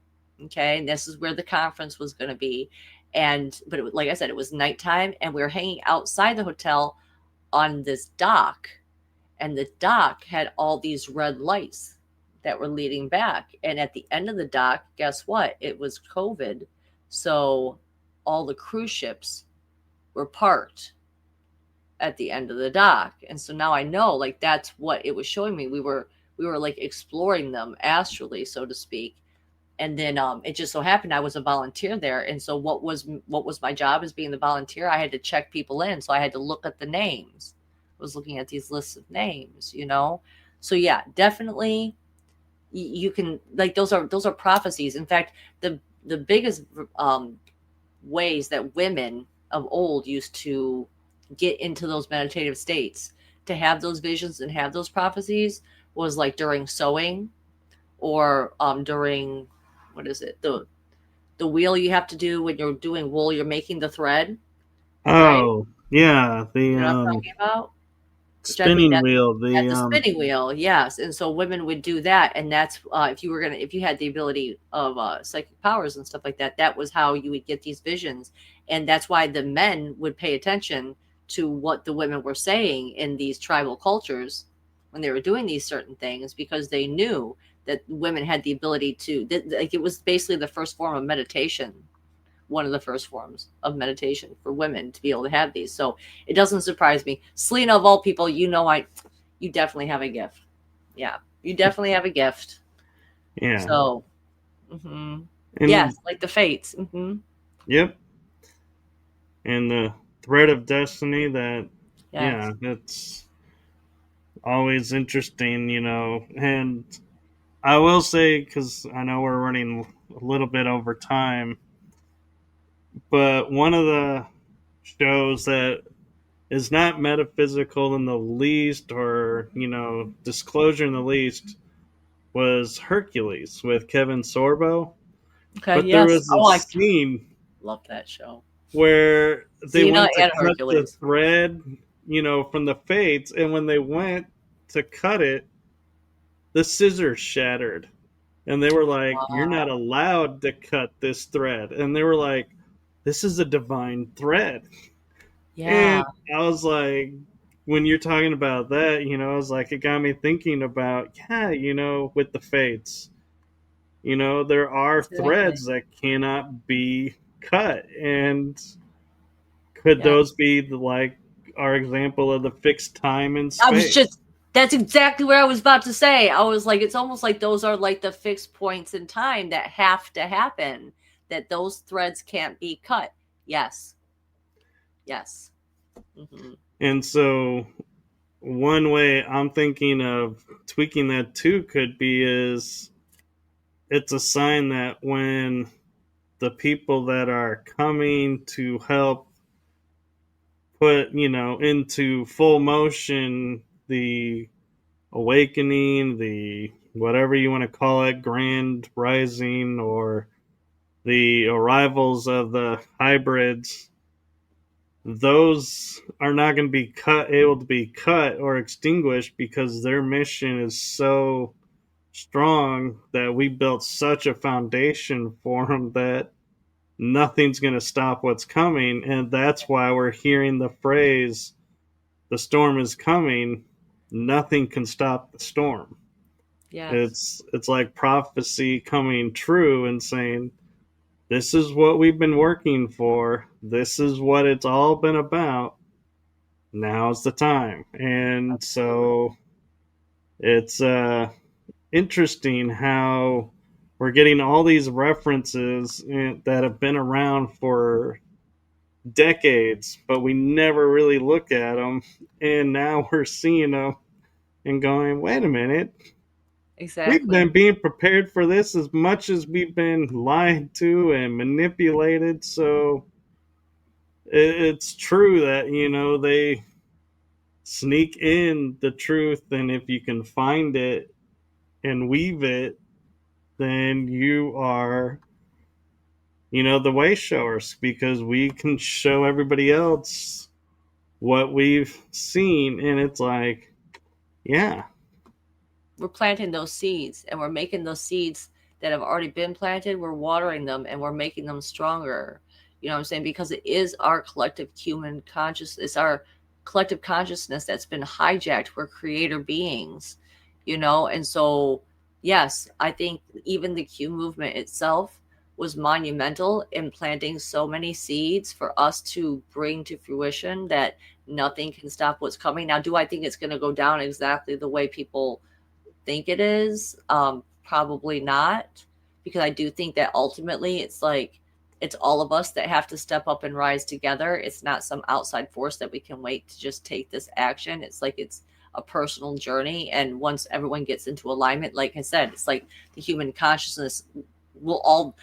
Okay. And this is where the conference was going to be. But it, like I said, it was nighttime, and we were hanging outside the hotel on this dock, and the dock had all these red lights that were leading back. And at the end of the dock, guess what? It was COVID. So all the cruise ships were parked at the end of the dock. And so now I know, like, that's what it was showing me. We were like exploring them astrally, so to speak. And then it just so happened I was a volunteer there, and so what was my job as being the volunteer? I had to check people in, so I had to look at the names. I was looking at these lists of names. So yeah, definitely you can, like, those are prophecies. In fact, the biggest ways that women of old used to get into those meditative states, to have those visions and have those prophecies, was like during sewing, or during, what is it, the wheel you have to do when you're doing wool, you're making the thread, right? Oh, yeah, You the know what I'm talking about? Which I think spinning wheel, that's a spinning wheel, yes. And so women would do that, and that's if you had the ability of psychic powers and stuff like that, that was how you would get these visions. And that's why the men would pay attention to what the women were saying in these tribal cultures when they were doing these certain things, because they knew that women had the ability to, like, it was basically the first form of meditation, one of the first forms of meditation for women to be able to have these. So it doesn't surprise me. Selena, of all people, you definitely have a gift. Yeah, you definitely have a gift. yeah, So, yes, and like the fates. yep, and the thread of destiny. That, Yes. yeah, that's always interesting. And I will say, because I know we're running a little bit over time, but one of the shows that is not metaphysical in the least, or disclosure in the least, was Hercules with Kevin Sorbo. Okay. But there Yes. was a Oh, I scene love that show. where they Xena went to and cut the Hercules. thread, from the fates, and when they went to cut it, the scissors shattered. And they were like, "You're not Wow. allowed to cut this thread." And they were like, "This is a divine thread." Yeah. And I was like, when you're talking about that, I was like, it got me thinking about, yeah, with the fates, there are Exactly. threads that cannot be cut. And could Yeah. those be like our example of the fixed time and I was space? just That's exactly what I was about to say. I was like, it's almost like those are like the fixed points in time that have to happen, that those threads can't be cut. Yes. Yes. And so one way I'm thinking of tweaking that too could be is it's a sign that when the people that are coming to help put, into full motion the awakening, the whatever you want to call it, grand rising, or the arrivals of the hybrids, those are not going to be able to be cut or extinguished, because their mission is so strong that we built such a foundation for them that nothing's going to stop what's coming. And that's why we're hearing the phrase, the storm is coming. Nothing can stop the storm. Yes, It's like prophecy coming true and saying, this is what we've been working for. This is what it's all been about. Now's the time. And absolutely. so it's interesting how we're getting all these references that have been around for decades, but we never really look at them. And now we're seeing them and going, wait a minute, we've Exactly. been being prepared for this as much as we've been lied to and manipulated. So it's true that, they sneak in the truth, and if you can find it and weave it, then you are, the way showers, because we can show everybody else what we've seen, and it's like, yeah, We're planting those seeds, and we're making those seeds that have already been planted, we're watering them and we're making them stronger. You know what I'm saying? Because it is our collective human consciousness, it's our collective consciousness that's been hijacked. We're creator beings, and so yes, I think even the Q movement itself was monumental in planting so many seeds for us to bring to fruition that nothing can stop what's coming. Now, do I think it's going to go down exactly the way people think it is? Probably not, because I do think that ultimately it's like it's all of us that have to step up and rise together. It's not some outside force that we can wait to just take this action. It's like it's a personal journey, and once everyone gets into alignment, like I said, it's like the human consciousness will all,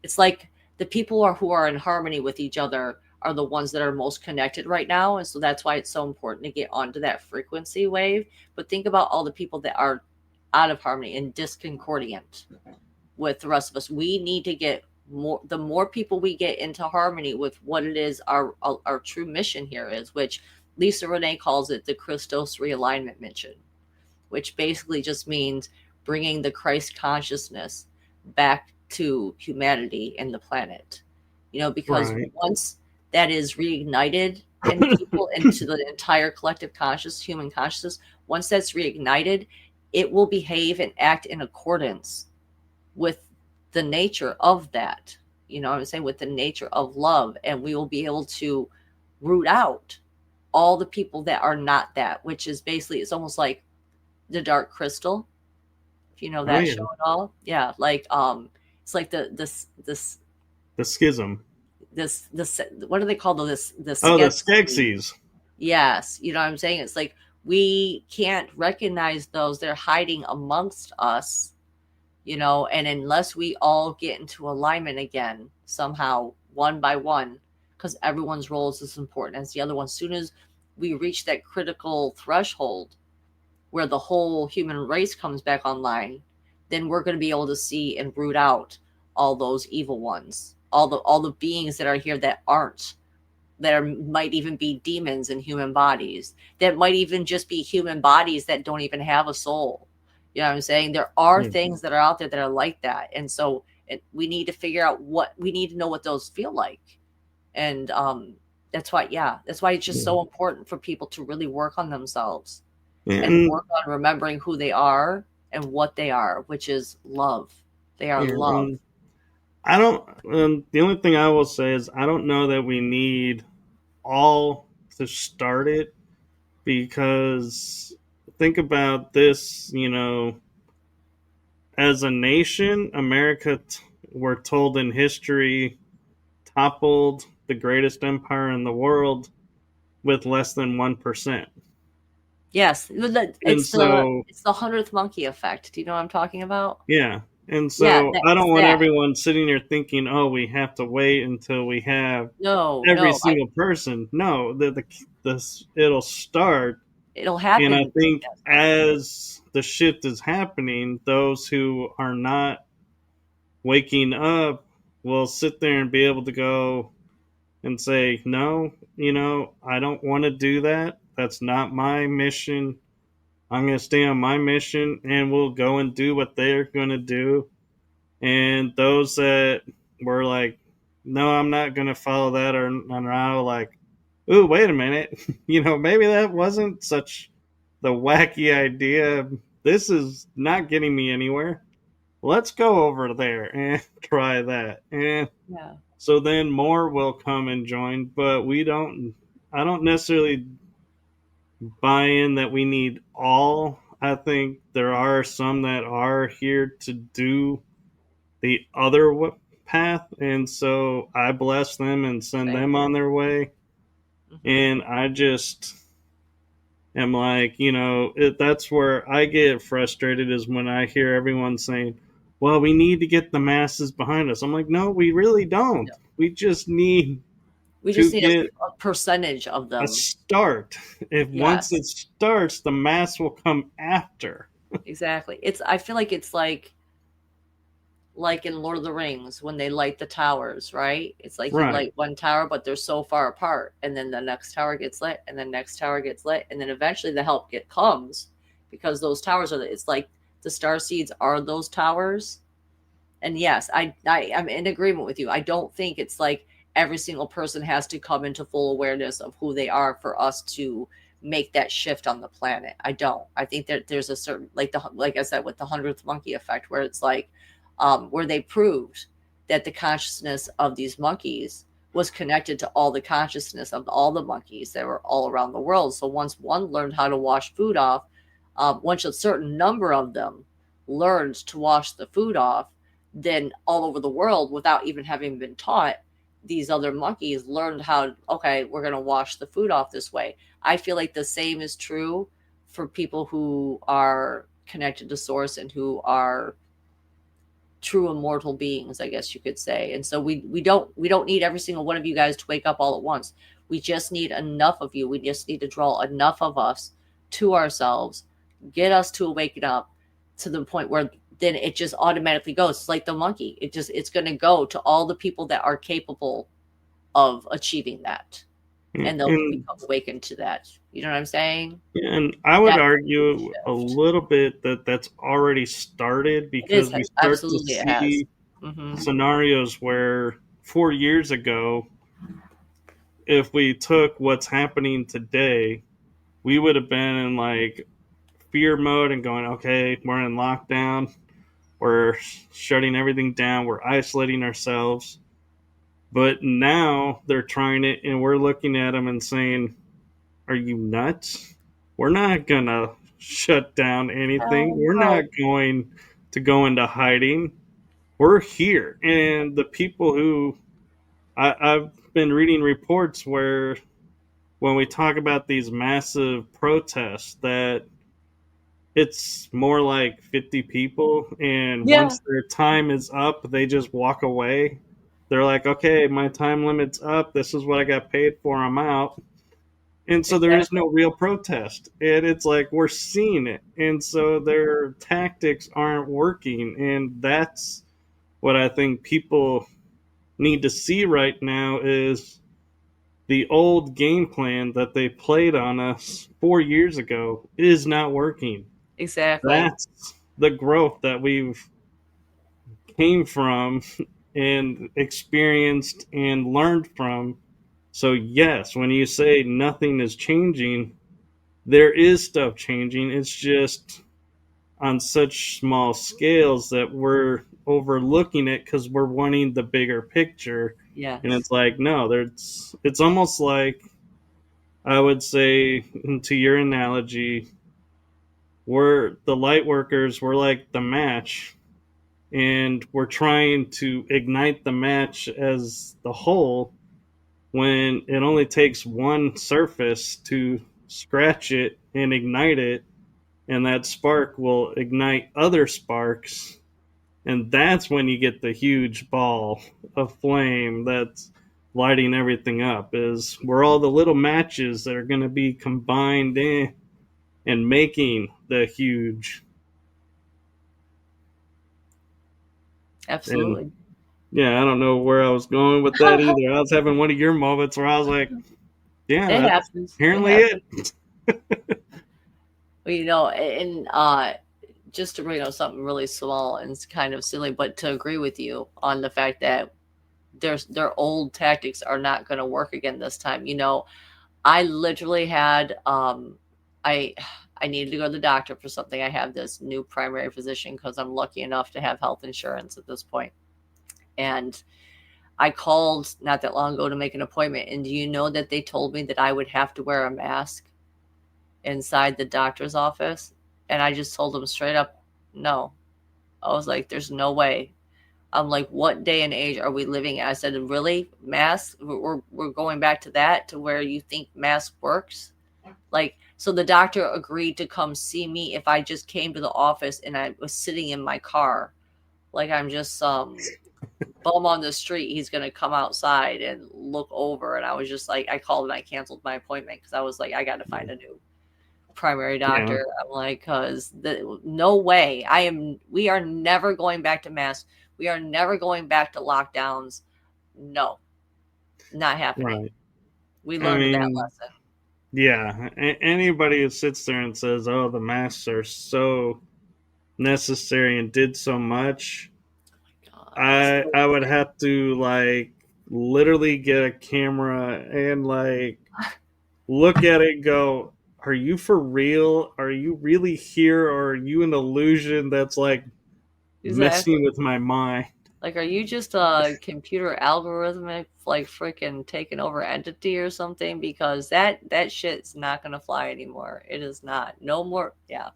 it's like the people who are in harmony with each other are the ones that are most connected right now. And so that's why it's so important to get onto that frequency wave. But think about all the people that are out of harmony and discordant with the rest of us. We need to get more, the more people we get into harmony with what it is our true mission here is, which Lisa Renee calls it the Christos realignment mission, which basically just means bringing the Christ consciousness back to humanity and the planet. Because right. once that is reignited in people into the entire collective conscious human consciousness, once that's reignited, it will behave and act in accordance with the nature of that. You know what I'm saying? With the nature of love. And we will be able to root out all the people that are not that, which is basically, it's almost like the Dark Crystal, if you know Oh, that yeah. show at all. Yeah, like it's like this The schism. this what do they call this the Oh, the Skeksis? Skeksis. Yes, you know what I'm saying? It's like we can't recognize those. They're hiding amongst us, and unless we all get into alignment again, somehow, one by one, because everyone's role is as important as the other one. As soon as we reach that critical threshold where the whole human race comes back online, then we're going to be able to see and root out all those evil ones, all the beings that are here that aren't, might even be demons in human bodies, that might even just be human bodies that don't even have a soul. You know what I'm saying? There are Hmm. things that are out there that are like that, and so we need to figure out what we need to know what those feel like, and that's why, yeah, that's why it's just Yeah. so important for people to really work on themselves and And work on remembering who they are and what they are, which is love. They are yeah, love. and I don't. The only thing I will say is I don't know that we need all to start it, because think about this. As a nation, America, we're told in history, toppled the greatest empire in the world with less than 1%. Yes, And so, it's the 100th monkey effect. Do you know what I'm talking about? yeah. And Yeah, so I it's don't want that. everyone sitting there thinking, oh, we have to wait until we have No, every no, single person. No, it'll start. it'll And I happen. think Yes. as the shift is happening, those who are not waking up will sit there and be able to go and say, no, I don't want to do that. That's not my mission. I'm going to stay on my mission and we'll go and do what they're going to do. And those that were like, no, I'm not going to follow that, or are now like, ooh, wait a minute. Maybe that wasn't such the wacky idea. This is not getting me anywhere. Let's go over there and try that. And Yeah. so then more will come and join, but I don't necessarily buy in that we need all. I think there are some that are here to do the other path, and so I bless them and send Same them here. on their way. Hmm. And I just am like, that's where I get frustrated is when I hear everyone saying, well, we need to get the masses behind us. I'm like, no, we really don't. We just need We to just need get a percentage of a them. start. If once Yes, it starts, the mass will come after. exactly. I feel like it's like in Lord of the Rings when they light the towers, right? It's like you Right. light one tower, but they're so far apart, and then the next tower gets lit, and the next tower gets lit, and then eventually the help get comes because those towers are. It's like the star seeds are those towers. And yes, I'm in agreement with you. I don't think it's like every single person has to come into full awareness of who they are for us to make that shift on the planet. I don't. I think that there's a certain like I said with the 100th monkey effect, where it's like where they proved that the consciousness of these monkeys was connected to all the consciousness of all the monkeys that were all around the world. So once one learned how to wash food off, once a certain number of them learned to wash the food off, then all over the world, without even having been taught, these other monkeys learned how, okay, we're going to wash the food off this way. I feel like the same is true for people who are connected to source and who are true immortal beings, I guess you could say. And so we don't need every single one of you guys to wake up all at once. We just need enough of you. We just need to draw enough of us to ourselves, get us to awaken up to the point where then it just automatically goes. It's like the monkey. It's going to go to all the people that are capable of achieving that, and they'll And become awakened to that. You know what I'm saying? and I would That's the argue a shift. little bit that that's already started It is because we start to absolutely it has. see Hmm. scenarios where 4 years ago, if we took what's happening today, we would have been in like fear mode and going, okay, we're in lockdown, we're shutting everything down, we're isolating ourselves. But now they're trying it, and we're looking at them and saying, are you nuts? We're not going to shut down anything. Hell We're not no. going to go into hiding. We're here. And the people who I've been reading reports where when we talk about these massive protests, that it's more like 50 people. And Yeah, once their time is up, they just walk away. They're like, okay, my time limit's up. This is what I got paid for. I'm out. And so there is exactly. no real protest. And it's like we're seeing it. And so their tactics aren't working. And that's what I think people need to see right now is the old game plan that they played on us 4 years ago is not working. Exactly. That's the growth that we've came from and experienced and learned from. So yes, when you say nothing is changing, there is stuff changing. It's just on such small scales that we're overlooking it because we're wanting the bigger picture. And Yes. it's like, no, there's it's almost like I would say to your analogy, we're the light workers, we're like the match, and we're trying to ignite the match as the whole when it only takes one surface to scratch it and ignite it, and that spark will ignite other sparks, and that's when you get the huge ball of flame that's lighting everything up. Is where all the little matches that are going to be combined in and making the huge. And Absolutely. yeah, I don't know where I was going with that either. I was having one of your moments where I was like, yeah, It that's happens. It apparently happens. it. And just to bring up something really small and it's kind of silly, but to agree with you on the fact that their old tactics are not going to work again this time. I literally had I I needed to go to the doctor for something. I have this new primary physician because I'm lucky enough to have health insurance at this point. And I called not that long ago to make an appointment. And do you know that they told me that I would have to wear a mask inside the doctor's office? And I just told them straight up, no. I was like, there's no way. I'm like, what day and age are we living in? I said, really? Masks? We're going back to that, to where you think mask works? Like, so the doctor agreed to come see me if I just came to the office and I was sitting in my car. Like I'm just some bum on the street. He's going to come outside and look over. And I was just like, I called and I canceled my appointment because I was like, I got to find a new primary Yeah. doctor. I'm like, because no way. We are never going back to masks. We are never going back to lockdowns. No, not happening. Right. We I learned that mean, lesson. yeah. Anybody who sits there and says, "Oh, the masks are so necessary and did so much," God, it's I would have to like literally get a camera and like look at it and go, "Are you for real? Are you really here, or are you an illusion that's like exactly. messing with my mind?" Like, are you just a computer algorithmic, like freaking taking over entity or something? Because that shit's not gonna fly anymore. It is not. No more. Yeah.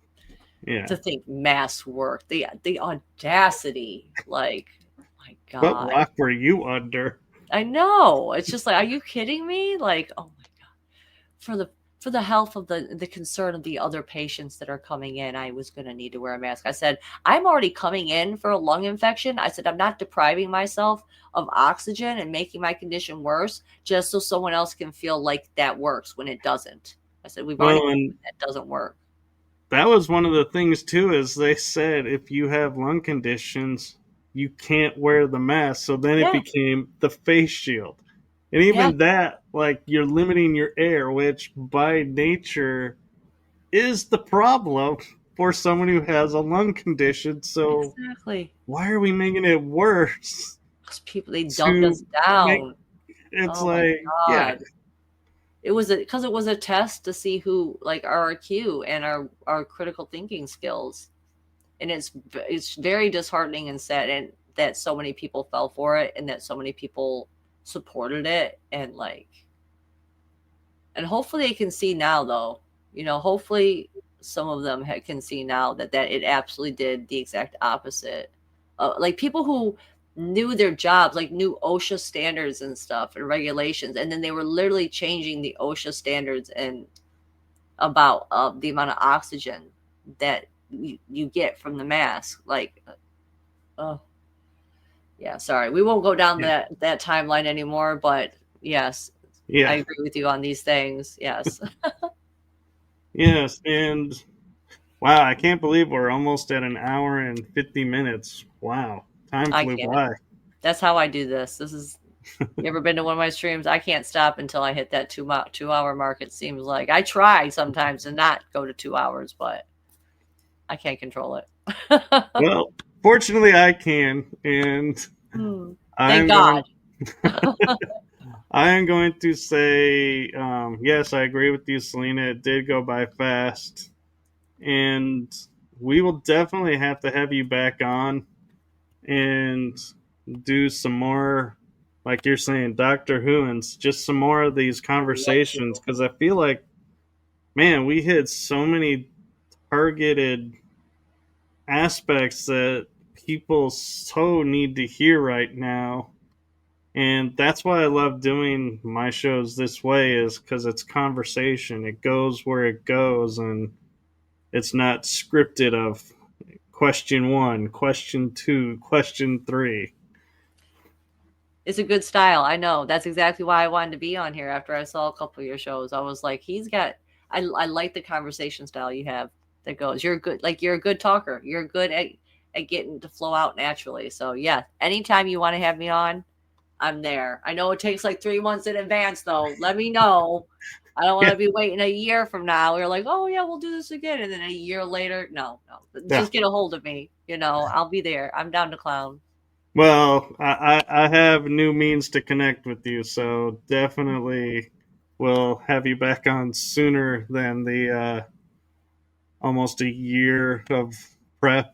Yeah. To think mass work, the audacity. Like, my What God. rock were you under? I know. It's just like, are you kidding me? Like, oh my God. For the health of the concern of the other patients that are coming in, I was going to need to wear a mask. I said, I'm already coming in for a lung infection. I said, I'm not depriving myself of oxygen and making my condition worse just so someone else can feel like that works when it doesn't. I said, we've already Well, proven and that doesn't work. that was one of the things too, is they said if you have lung conditions, you can't wear the mask. So then it Yeah. became the face shield. And Yeah. even that, like you're limiting your air, which by nature is the problem for someone who has a lung condition. So Exactly. why are we making it worse Those people, they dumbed to us make down. it's Oh my like, yeah, God. It was because it was a test to see who, like, our IQ and our critical thinking skills. And it's very disheartening and sad, and that so many people fell for it and that so many people supported it. And like, and hopefully they can see now, though, hopefully some of them can see now that it absolutely did the exact opposite. Like people who knew their jobs, like knew OSHA standards and stuff and regulations, and then they were literally changing the OSHA standards and about the amount of oxygen that you get from the mask. Like, oh yeah, sorry, we won't go down yeah, that timeline anymore. But yes, I yeah, agree with you on these things. Yes, yes. And wow, I can't believe we're almost at an hour and 50 minutes. Wow, time I flew can't. by. That's how I do this. This is. You ever been to one of my streams? I can't stop until I hit that 2 hour mark. It seems like I try sometimes to not go to 2 hours, but I can't control it. Well, fortunately, I can, and Thank I'm God. going. I am going to say yes. I agree with you, Selena. It did go by fast, and we will definitely have to have you back on and do some more, like you're saying, Doctor Who, and just some more of these I would love conversations to. because I feel like, man, we hit so many targeted aspects that people so need to hear right now. And that's why I love doing my shows this way, is because it's conversation. It goes where it goes, and it's not scripted of question one, question two, question three. It's a good style. I know. That's exactly why I wanted to be on here after I saw a couple of your shows. I was like, I like the conversation style you have that goes, you're a good talker. You're good at getting to flow out naturally. So yeah, anytime you want to have me on, I'm there. I know it takes like 3 months in advance though. Let me know. I don't want Yeah, to be waiting a year from now. We're like, oh yeah, we'll do this again, and then a year later, no, no, yeah. just get a hold of me. I'll be there. I'm down to clown. Well, I have new means to connect with you, so definitely will have you back on sooner than the almost a year of prep.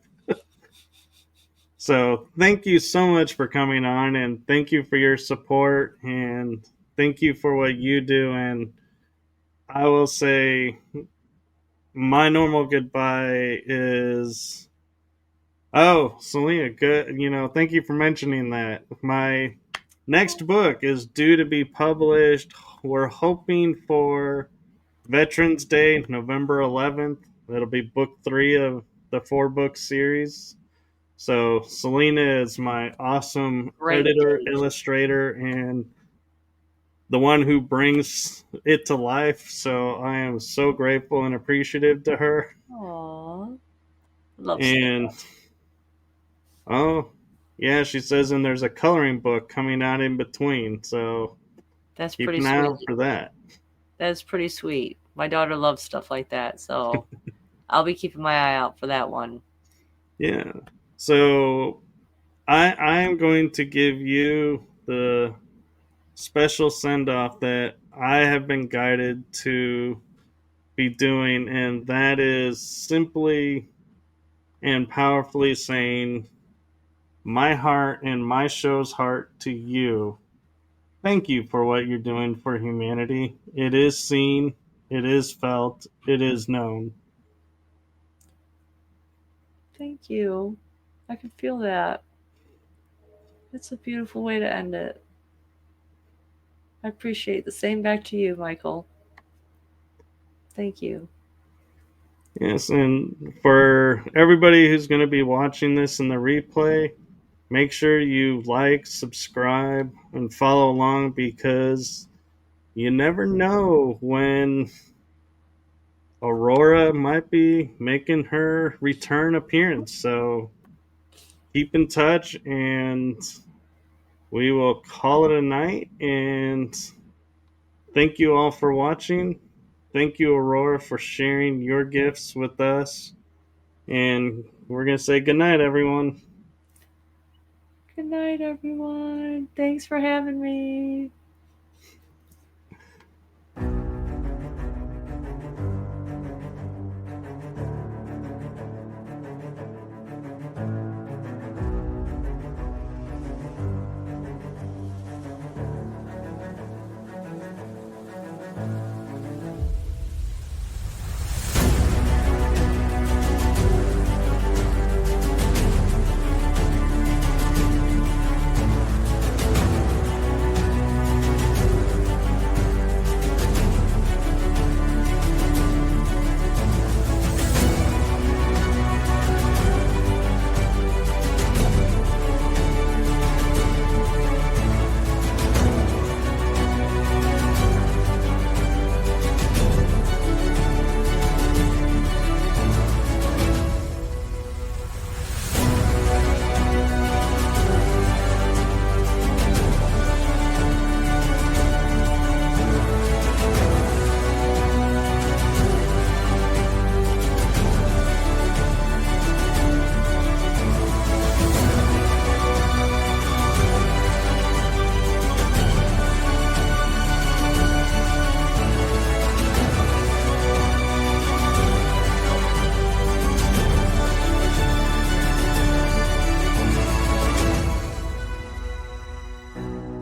So thank you so much for coming on, and thank you for your support, and thank you for what you do. And I will say my normal goodbye is, oh, Selena, good. Thank you for mentioning that. My next book is due to be published. We're hoping for Veterans Day, November 11th. That'll be book 3 of the 4 book series. So Selena is my awesome Great editor, date. illustrator, and the one who brings it to life. So I am so grateful and appreciative to her. Aww, love And Selena. oh, yeah, she says, and there's a coloring book coming out in between. So That's keep pretty an eye out sweet. for that. That's pretty sweet. My daughter loves stuff like that, so I'll be keeping my eye out for that one. Yeah. So I am going to give you the special send off that I have been guided to be doing, and that is simply and powerfully saying, my heart and my show's heart to you. Thank you for what you're doing for humanity. It is seen, it is felt, it is known. Thank you. I can feel that. It's a beautiful way to end it. I appreciate the same back to you, Michael. Thank you. Yes, and for everybody who's going to be watching this in the replay, make sure you like, subscribe, and follow along because you never know when Aurora might be making her return appearance. So keep in touch, and we will call it a night. And thank you all for watching. Thank you, Aurora, for sharing your gifts with us. And we're going to say goodnight, everyone. Good night, everyone. Thanks for having me.